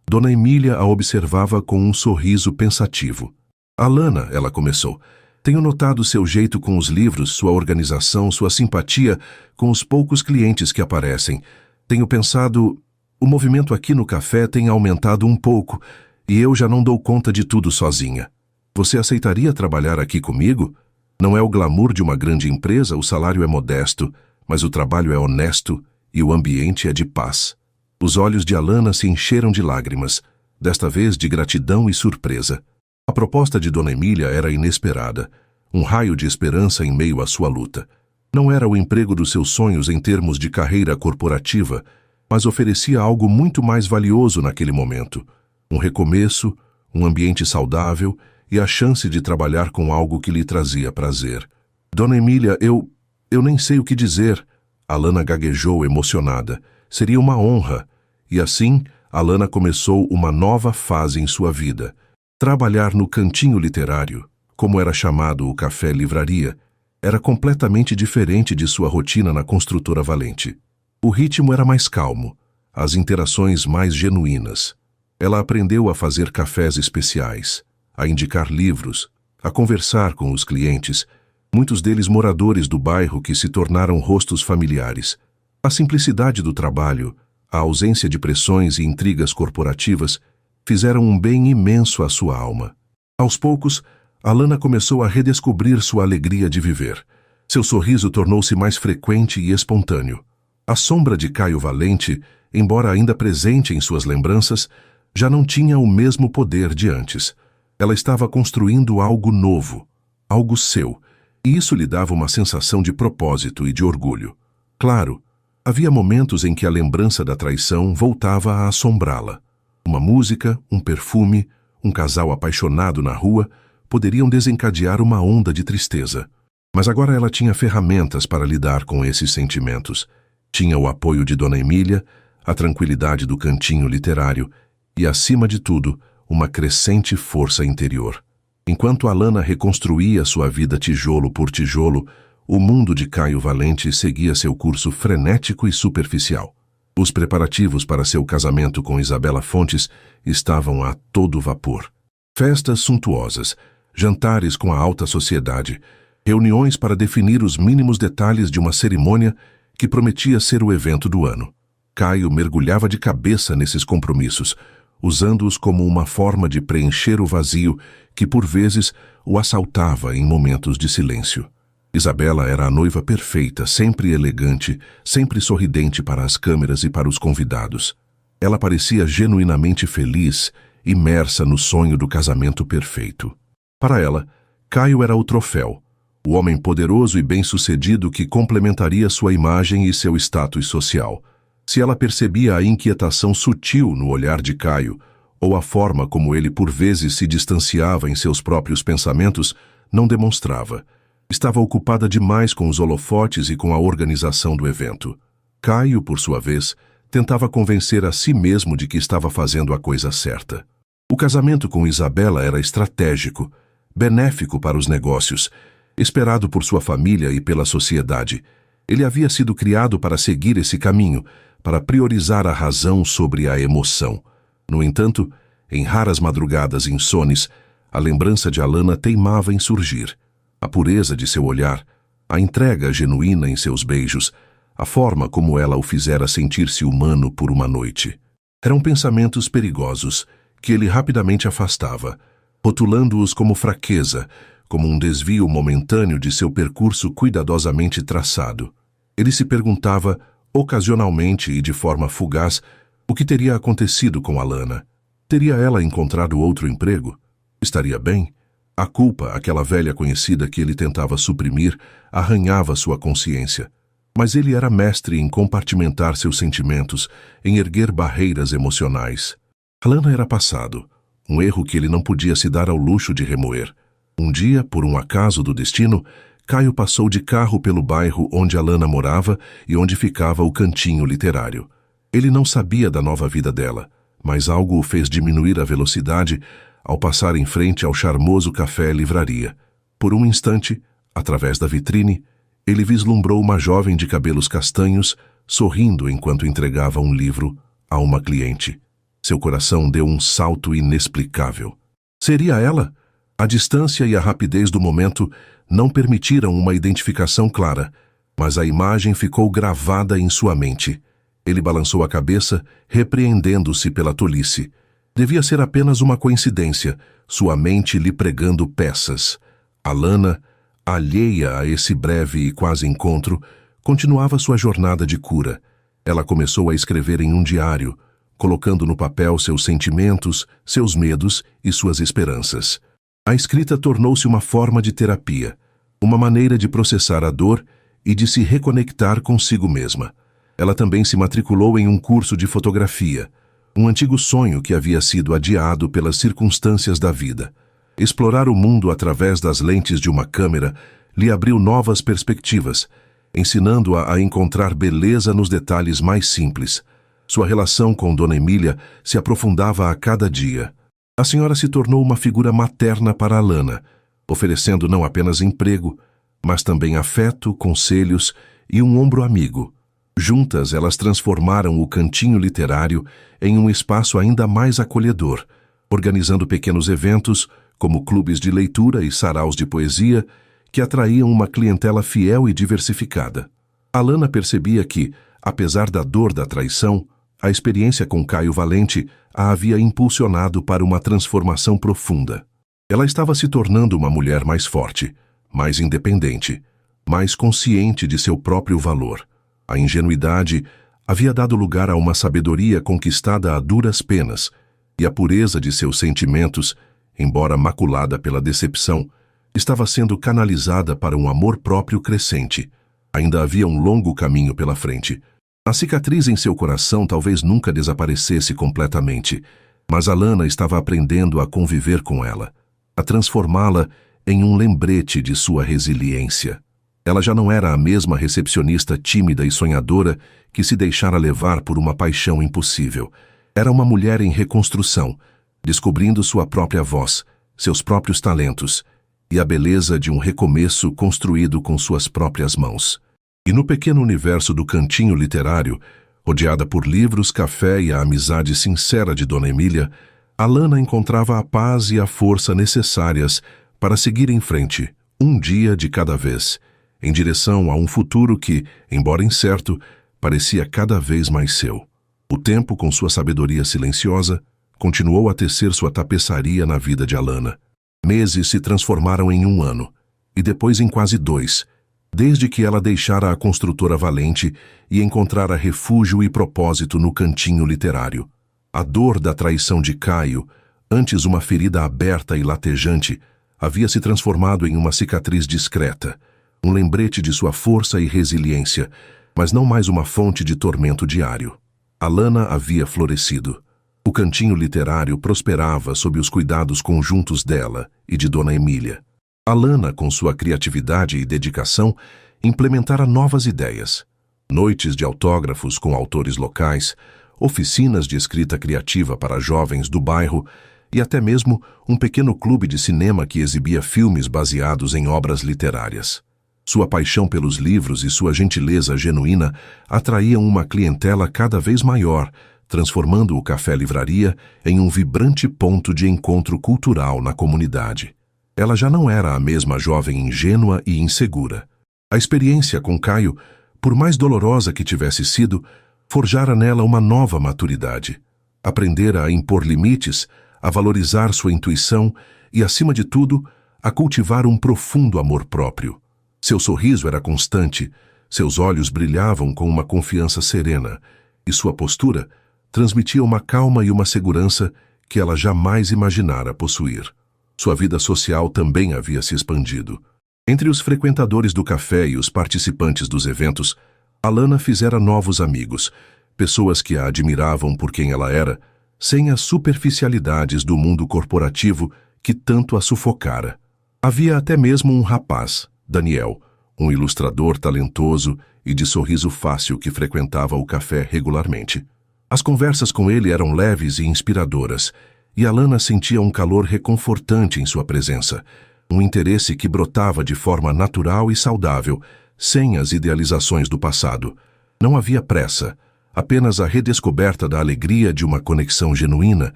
Dona Emília a observava com um sorriso pensativo. "Alana", ela começou, "tenho notado seu jeito com os livros, sua organização, sua simpatia com os poucos clientes que aparecem. Tenho pensado, o movimento aqui no café tem aumentado um pouco e eu já não dou conta de tudo sozinha. Você aceitaria trabalhar aqui comigo? Não é o glamour de uma grande empresa, o salário é modesto, mas o trabalho é honesto e o ambiente é de paz." Os olhos de Alana se encheram de lágrimas, desta vez de gratidão e surpresa. A proposta de Dona Emília era inesperada, um raio de esperança em meio à sua luta. Não era o emprego dos seus sonhos em termos de carreira corporativa, mas oferecia algo muito mais valioso naquele momento. Um recomeço, um ambiente saudável e a chance de trabalhar com algo que lhe trazia prazer. "Dona Emília, eu nem sei o que dizer." Alana gaguejou emocionada. "Seria uma honra." E assim, Alana começou uma nova fase em sua vida. Trabalhar no cantinho literário, como era chamado o café-livraria, era completamente diferente de sua rotina na construtora Valente. O ritmo era mais calmo, as interações mais genuínas. Ela aprendeu a fazer cafés especiais, a indicar livros, a conversar com os clientes, muitos deles moradores do bairro que se tornaram rostos familiares. A simplicidade do trabalho, a ausência de pressões e intrigas corporativas fizeram um bem imenso à sua alma. Aos poucos, Alana começou a redescobrir sua alegria de viver. Seu sorriso tornou-se mais frequente e espontâneo. A sombra de Caio Valente, embora ainda presente em suas lembranças, Já não tinha o mesmo poder de antes. Ela estava construindo algo novo, algo seu, e isso lhe dava uma sensação de propósito e de orgulho. Claro, havia momentos em que a lembrança da traição voltava a assombrá-la. Uma música, um perfume, um casal apaixonado na rua poderiam desencadear uma onda de tristeza. Mas agora ela tinha ferramentas para lidar com esses sentimentos. Tinha o apoio de Dona Emília, a tranquilidade do cantinho literário e, acima de tudo, uma crescente força interior. Enquanto Alana reconstruía sua vida tijolo por tijolo, o mundo de Caio Valente seguia seu curso frenético e superficial. Os preparativos para seu casamento com Isabela Fontes estavam a todo vapor. Festas suntuosas, jantares com a alta sociedade, reuniões para definir os mínimos detalhes de uma cerimônia que prometia ser o evento do ano. Caio mergulhava de cabeça nesses compromissos, usando-os como uma forma de preencher o vazio que, por vezes, o assaltava em momentos de silêncio. Isabela era a noiva perfeita, sempre elegante, sempre sorridente para as câmeras e para os convidados. Ela parecia genuinamente feliz, imersa no sonho do casamento perfeito. Para ela, Caio era o troféu, o homem poderoso e bem-sucedido que complementaria sua imagem e seu status social. Se ela percebia a inquietação sutil no olhar de Caio, ou a forma como ele por vezes se distanciava em seus próprios pensamentos, não demonstrava. Estava ocupada demais com os holofotes e com a organização do evento. Caio, por sua vez, tentava convencer a si mesmo de que estava fazendo a coisa certa. O casamento com Isabela era estratégico, benéfico para os negócios, esperado por sua família e pela sociedade. Ele havia sido criado para seguir esse caminho, para priorizar a razão sobre a emoção. No entanto, em raras madrugadas insones, a lembrança de Alana teimava em surgir. A pureza de seu olhar, a entrega genuína em seus beijos, a forma como ela o fizera sentir-se humano por uma noite. Eram pensamentos perigosos, que ele rapidamente afastava, rotulando-os como fraqueza, como um desvio momentâneo de seu percurso cuidadosamente traçado. Ele se perguntava, ocasionalmente e de forma fugaz, o que teria acontecido com Alana. Teria ela encontrado outro emprego? Estaria bem? A culpa, aquela velha conhecida que ele tentava suprimir, arranhava sua consciência. Mas ele era mestre em compartimentar seus sentimentos, em erguer barreiras emocionais. Alana era passado, um erro que ele não podia se dar ao luxo de remoer. Um dia, por um acaso do destino, Caio passou de carro pelo bairro onde Alana morava e onde ficava o cantinho literário. Ele não sabia da nova vida dela, mas algo o fez diminuir a velocidade ao passar em frente ao charmoso café-livraria. Por um instante, através da vitrine, ele vislumbrou uma jovem de cabelos castanhos, sorrindo enquanto entregava um livro a uma cliente. Seu coração deu um salto inexplicável. Seria ela? A distância e a rapidez do momento não permitiram uma identificação clara, mas a imagem ficou gravada em sua mente. Ele balançou a cabeça, repreendendo-se pela tolice. Devia ser apenas uma coincidência, sua mente lhe pregando peças. Alana, alheia a esse breve e quase encontro, continuava sua jornada de cura. Ela começou a escrever em um diário, colocando no papel seus sentimentos, seus medos e suas esperanças. A escrita tornou-se uma forma de terapia, uma maneira de processar a dor e de se reconectar consigo mesma. Ela também se matriculou em um curso de fotografia, um antigo sonho que havia sido adiado pelas circunstâncias da vida. Explorar o mundo através das lentes de uma câmera lhe abriu novas perspectivas, ensinando-a a encontrar beleza nos detalhes mais simples. Sua relação com Dona Emília se aprofundava a cada dia. A senhora se tornou uma figura materna para Alana, oferecendo não apenas emprego, mas também afeto, conselhos e um ombro amigo. Juntas, elas transformaram o cantinho literário em um espaço ainda mais acolhedor, organizando pequenos eventos, como clubes de leitura e saraus de poesia, que atraíam uma clientela fiel e diversificada. Alana percebia que, apesar da dor da traição, a experiência com Caio Valente a havia impulsionado para uma transformação profunda. Ela estava se tornando uma mulher mais forte, mais independente, mais consciente de seu próprio valor. A ingenuidade havia dado lugar a uma sabedoria conquistada a duras penas, e a pureza de seus sentimentos, embora maculada pela decepção, estava sendo canalizada para um amor próprio crescente. Ainda havia um longo caminho pela frente. A cicatriz em seu coração talvez nunca desaparecesse completamente, mas Alana estava aprendendo a conviver com ela, a transformá-la em um lembrete de sua resiliência. Ela já não era a mesma recepcionista tímida e sonhadora que se deixara levar por uma paixão impossível. Era uma mulher em reconstrução, descobrindo sua própria voz, seus próprios talentos e a beleza de um recomeço construído com suas próprias mãos. E no pequeno universo do cantinho literário, rodeada por livros, café e a amizade sincera de Dona Emília, Alana encontrava a paz e a força necessárias para seguir em frente, um dia de cada vez, em direção a um futuro que, embora incerto, parecia cada vez mais seu. O tempo, com sua sabedoria silenciosa, continuou a tecer sua tapeçaria na vida de Alana. Meses se transformaram em um ano, e depois em quase 2, desde que ela deixara a construtora valente e encontrara refúgio e propósito no cantinho literário. A dor da traição de Caio, antes uma ferida aberta e latejante, havia se transformado em uma cicatriz discreta, um lembrete de sua força e resiliência, mas não mais uma fonte de tormento diário. Alana havia florescido. O cantinho literário prosperava sob os cuidados conjuntos dela e de Dona Emília. Alana, com sua criatividade e dedicação, implementara novas ideias. Noites de autógrafos com autores locais, oficinas de escrita criativa para jovens do bairro e até mesmo um pequeno clube de cinema que exibia filmes baseados em obras literárias. Sua paixão pelos livros e sua gentileza genuína atraíam uma clientela cada vez maior, transformando o Café Livraria em um vibrante ponto de encontro cultural na comunidade. Ela já não era a mesma jovem ingênua e insegura. A experiência com Caio, por mais dolorosa que tivesse sido, forjara nela uma nova maturidade. Aprendera a impor limites, a valorizar sua intuição e, acima de tudo, a cultivar um profundo amor próprio. Seu sorriso era constante, seus olhos brilhavam com uma confiança serena, e sua postura transmitia uma calma e uma segurança que ela jamais imaginara possuir. Sua vida social também havia se expandido. Entre os frequentadores do café e os participantes dos eventos, Alana fizera novos amigos, pessoas que a admiravam por quem ela era, sem as superficialidades do mundo corporativo que tanto a sufocara. Havia até mesmo um rapaz, Daniel, um ilustrador talentoso e de sorriso fácil que frequentava o café regularmente. As conversas com ele eram leves e inspiradoras, e Alana sentia um calor reconfortante em sua presença, um interesse que brotava de forma natural e saudável, sem as idealizações do passado. Não havia pressa, apenas a redescoberta da alegria de uma conexão genuína,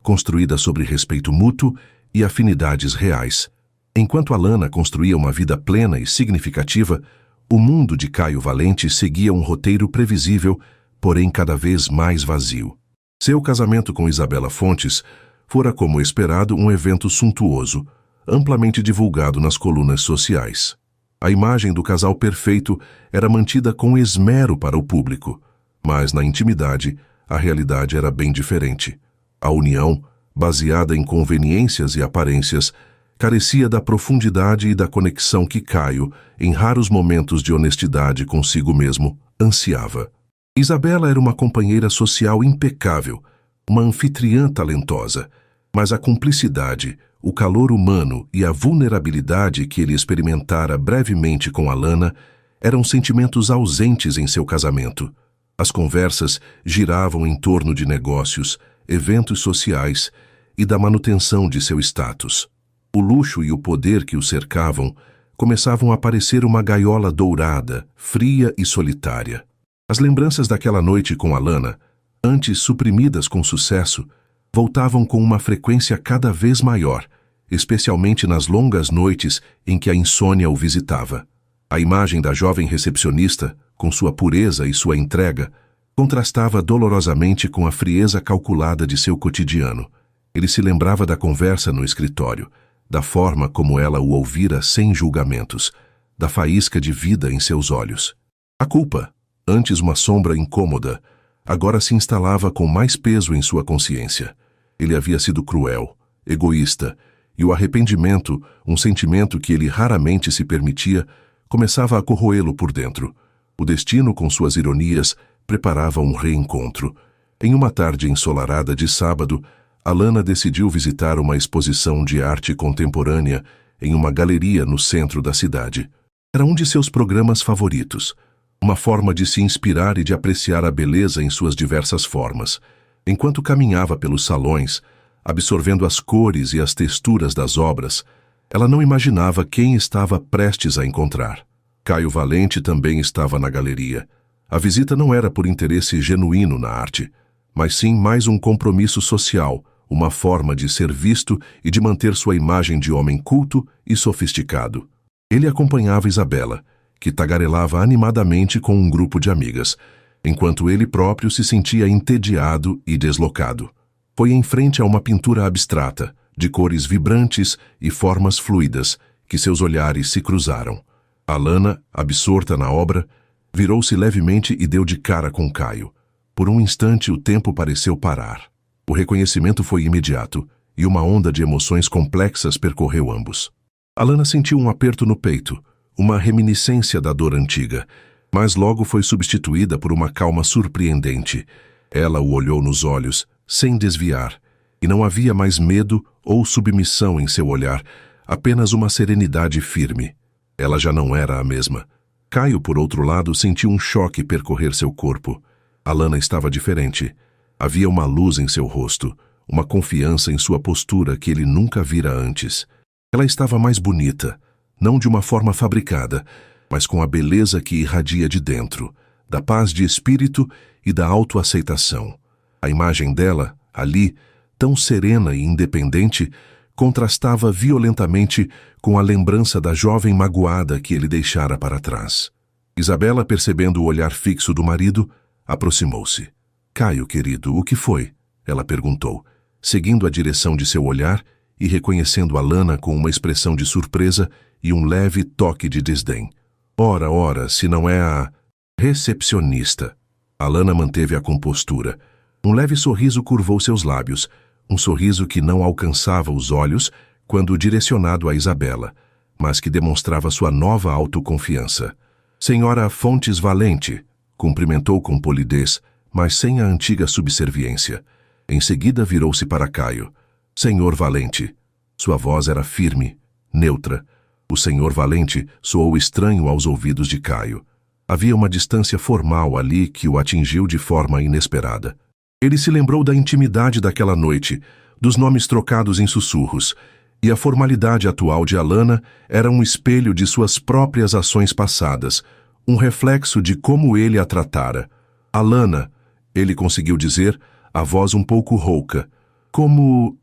construída sobre respeito mútuo e afinidades reais. Enquanto Alana construía uma vida plena e significativa, o mundo de Caio Valente seguia um roteiro previsível, porém cada vez mais vazio. Seu casamento com Isabela Fontes fora, como esperado, um evento suntuoso, amplamente divulgado nas colunas sociais. A imagem do casal perfeito era mantida com esmero para o público, mas na intimidade, a realidade era bem diferente. A união, baseada em conveniências e aparências, carecia da profundidade e da conexão que Caio, em raros momentos de honestidade consigo mesmo, ansiava. Isabela era uma companheira social impecável, uma anfitriã talentosa, mas a cumplicidade, o calor humano e a vulnerabilidade que ele experimentara brevemente com Alana eram sentimentos ausentes em seu casamento. As conversas giravam em torno de negócios, eventos sociais e da manutenção de seu status. O luxo e o poder que o cercavam começavam a parecer uma gaiola dourada, fria e solitária. As lembranças daquela noite com Alana, antes suprimidas com sucesso, voltavam com uma frequência cada vez maior, especialmente nas longas noites em que a insônia o visitava. A imagem da jovem recepcionista, com sua pureza e sua entrega, contrastava dolorosamente com a frieza calculada de seu cotidiano. Ele se lembrava da conversa no escritório, da forma como ela o ouvira sem julgamentos, da faísca de vida em seus olhos. A culpa, antes uma sombra incômoda, agora se instalava com mais peso em sua consciência. Ele havia sido cruel, egoísta, e o arrependimento, um sentimento que ele raramente se permitia, começava a corroê-lo por dentro. O destino, com suas ironias, preparava um reencontro. Em uma tarde ensolarada de sábado, Alana decidiu visitar uma exposição de arte contemporânea em uma galeria no centro da cidade. Era um de seus programas favoritos, uma forma de se inspirar e de apreciar a beleza em suas diversas formas. Enquanto caminhava pelos salões, absorvendo as cores e as texturas das obras, ela não imaginava quem estava prestes a encontrar. Caio Valente também estava na galeria. A visita não era por interesse genuíno na arte, mas sim mais um compromisso social, uma forma de ser visto e de manter sua imagem de homem culto e sofisticado. Ele acompanhava Isabela, que tagarelava animadamente com um grupo de amigas, enquanto ele próprio se sentia entediado e deslocado. Foi em frente a uma pintura abstrata, de cores vibrantes e formas fluidas, que seus olhares se cruzaram. Alana, absorta na obra, virou-se levemente e deu de cara com Caio. Por um instante o tempo pareceu parar. O reconhecimento foi imediato, e uma onda de emoções complexas percorreu ambos. Alana sentiu um aperto no peito, uma reminiscência da dor antiga, mas logo foi substituída por uma calma surpreendente. Ela o olhou nos olhos, sem desviar, e não havia mais medo ou submissão em seu olhar, apenas uma serenidade firme. Ela já não era a mesma. Caio, por outro lado, sentiu um choque percorrer seu corpo. Alana estava diferente. Havia uma luz em seu rosto, uma confiança em sua postura que ele nunca vira antes. Ela estava mais bonita, não de uma forma fabricada, mas com a beleza que irradia de dentro, da paz de espírito e da autoaceitação. A imagem dela, ali, tão serena e independente, contrastava violentamente com a lembrança da jovem magoada que ele deixara para trás. Isabela, percebendo o olhar fixo do marido, aproximou-se. "Caio, querido, o que foi?" ela perguntou, seguindo a direção de seu olhar e reconhecendo Alana com uma expressão de surpresa e um leve toque de desdém. Ora, se não é a recepcionista." Alana manteve a compostura. Um leve sorriso curvou seus lábios, um sorriso que não alcançava os olhos quando direcionado a Isabela, mas que demonstrava sua nova autoconfiança. "Senhora Fontes Valente", cumprimentou com polidez, mas sem a antiga subserviência. Em seguida virou-se para Caio. "Senhor Valente." Sua voz era firme, neutra. O Senhor Valente soou estranho aos ouvidos de Caio. Havia uma distância formal ali que o atingiu de forma inesperada. Ele se lembrou da intimidade daquela noite, dos nomes trocados em sussurros, e a formalidade atual de Alana era um espelho de suas próprias ações passadas, um reflexo de como ele a tratara. "Alana", ele conseguiu dizer, a voz um pouco rouca. Como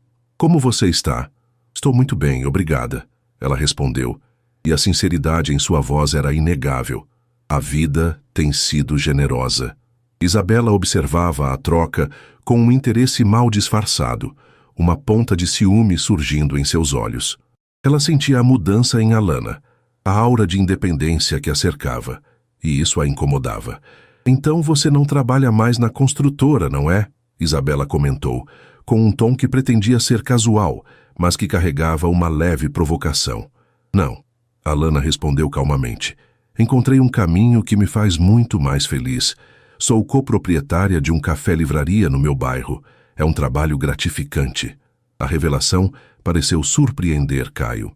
você está?" "Estou muito bem, obrigada", ela respondeu, e a sinceridade em sua voz era inegável. "A vida tem sido generosa." Isabela observava a troca com um interesse mal disfarçado, uma ponta de ciúme surgindo em seus olhos. Ela sentia a mudança em Alana, a aura de independência que a cercava, e isso a incomodava. "Então você não trabalha mais na construtora, não é?" Isabela comentou, com um tom que pretendia ser casual, mas que carregava uma leve provocação. "Não", Alana respondeu calmamente. "Encontrei um caminho que me faz muito mais feliz. Sou coproprietária de um café-livraria no meu bairro. É um trabalho gratificante." A revelação pareceu surpreender Caio.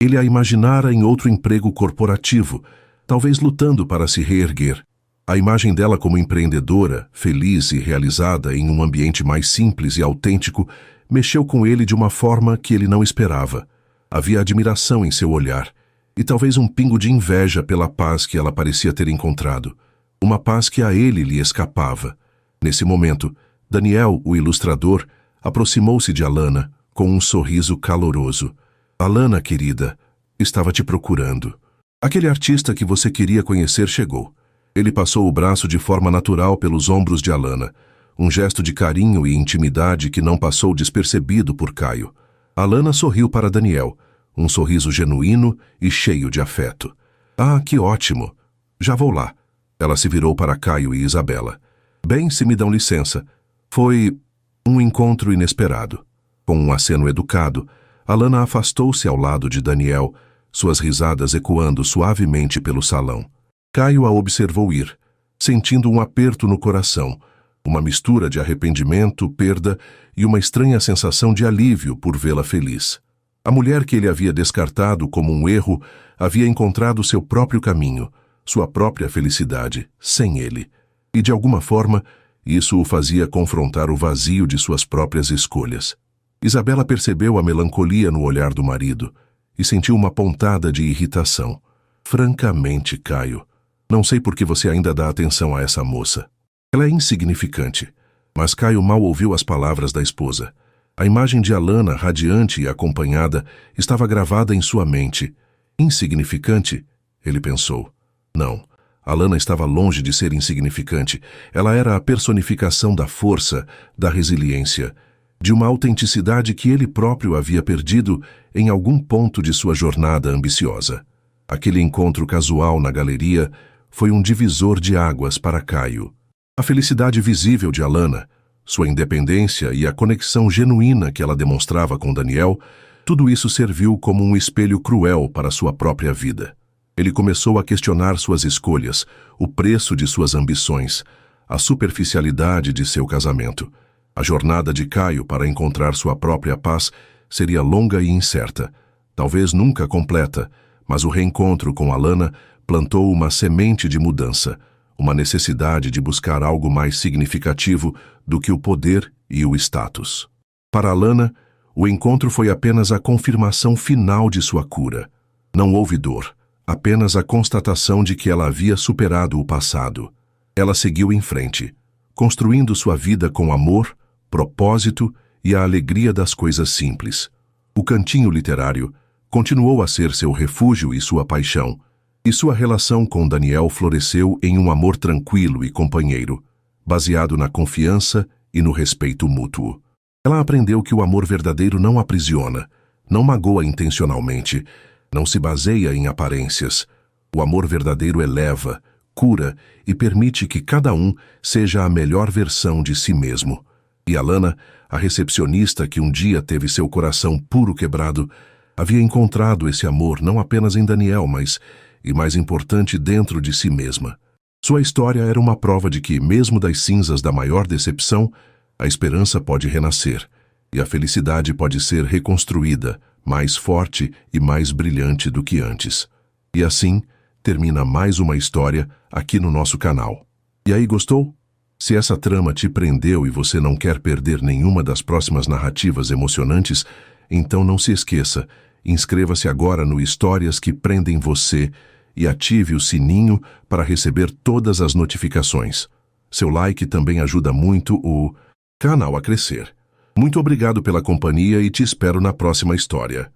Ele a imaginara em outro emprego corporativo, talvez lutando para se reerguer. A imagem dela como empreendedora, feliz e realizada em um ambiente mais simples e autêntico, mexeu com ele de uma forma que ele não esperava. Havia admiração em seu olhar, e talvez um pingo de inveja pela paz que ela parecia ter encontrado. Uma paz que a ele lhe escapava. Nesse momento, Daniel, o ilustrador, aproximou-se de Alana com um sorriso caloroso. "Alana, querida, estava te procurando. Aquele artista que você queria conhecer chegou." Ele passou o braço de forma natural pelos ombros de Alana, um gesto de carinho e intimidade que não passou despercebido por Caio. Alana sorriu para Daniel, um sorriso genuíno e cheio de afeto. "Ah, que ótimo! Já vou lá." Ela se virou para Caio e Isabela. "Bem, se me dão licença. Foi um encontro inesperado." Com um aceno educado, Alana afastou-se ao lado de Daniel, suas risadas ecoando suavemente pelo salão. Caio a observou ir, sentindo um aperto no coração, uma mistura de arrependimento, perda e uma estranha sensação de alívio por vê-la feliz. A mulher que ele havia descartado como um erro havia encontrado seu próprio caminho, sua própria felicidade, sem ele. E de alguma forma, isso o fazia confrontar o vazio de suas próprias escolhas. Isabela percebeu a melancolia no olhar do marido e sentiu uma pontada de irritação. Francamente, Caio, não sei por que você ainda dá atenção a essa moça. Ela é insignificante. Mas Caio mal ouviu as palavras da esposa. A imagem de Alana, radiante e acompanhada, estava gravada em sua mente. Insignificante? Ele pensou. Não, Alana estava longe de ser insignificante. Ela era a personificação da força, da resiliência, de uma autenticidade que ele próprio havia perdido em algum ponto de sua jornada ambiciosa. Aquele encontro casual na galeria foi um divisor de águas para Caio. A felicidade visível de Alana, sua independência e a conexão genuína que ela demonstrava com Daniel, tudo isso serviu como um espelho cruel para sua própria vida. Ele começou a questionar suas escolhas, o preço de suas ambições, a superficialidade de seu casamento. A jornada de Caio para encontrar sua própria paz seria longa e incerta, talvez nunca completa, mas o reencontro com Alana plantou uma semente de mudança, uma necessidade de buscar algo mais significativo do que o poder e o status. Para Alana, o encontro foi apenas a confirmação final de sua cura. Não houve dor, apenas a constatação de que ela havia superado o passado. Ela seguiu em frente, construindo sua vida com amor, propósito e a alegria das coisas simples. O cantinho literário continuou a ser seu refúgio e sua paixão, e sua relação com Daniel floresceu em um amor tranquilo e companheiro, baseado na confiança e no respeito mútuo. Ela aprendeu que o amor verdadeiro não aprisiona, não magoa intencionalmente, não se baseia em aparências. O amor verdadeiro eleva, cura e permite que cada um seja a melhor versão de si mesmo. E Alana, a recepcionista que um dia teve seu coração puro quebrado, havia encontrado esse amor não apenas em Daniel, mas, e mais importante, dentro de si mesma. Sua história era uma prova de que, mesmo das cinzas da maior decepção, a esperança pode renascer, e a felicidade pode ser reconstruída, mais forte e mais brilhante do que antes. E assim, termina mais uma história aqui no nosso canal. E aí, gostou? Se essa trama te prendeu e você não quer perder nenhuma das próximas narrativas emocionantes, então não se esqueça, inscreva-se agora no Histórias que Prendem Você e ative o sininho para receber todas as notificações. Seu like também ajuda muito o canal a crescer. Muito obrigado pela companhia e te espero na próxima história.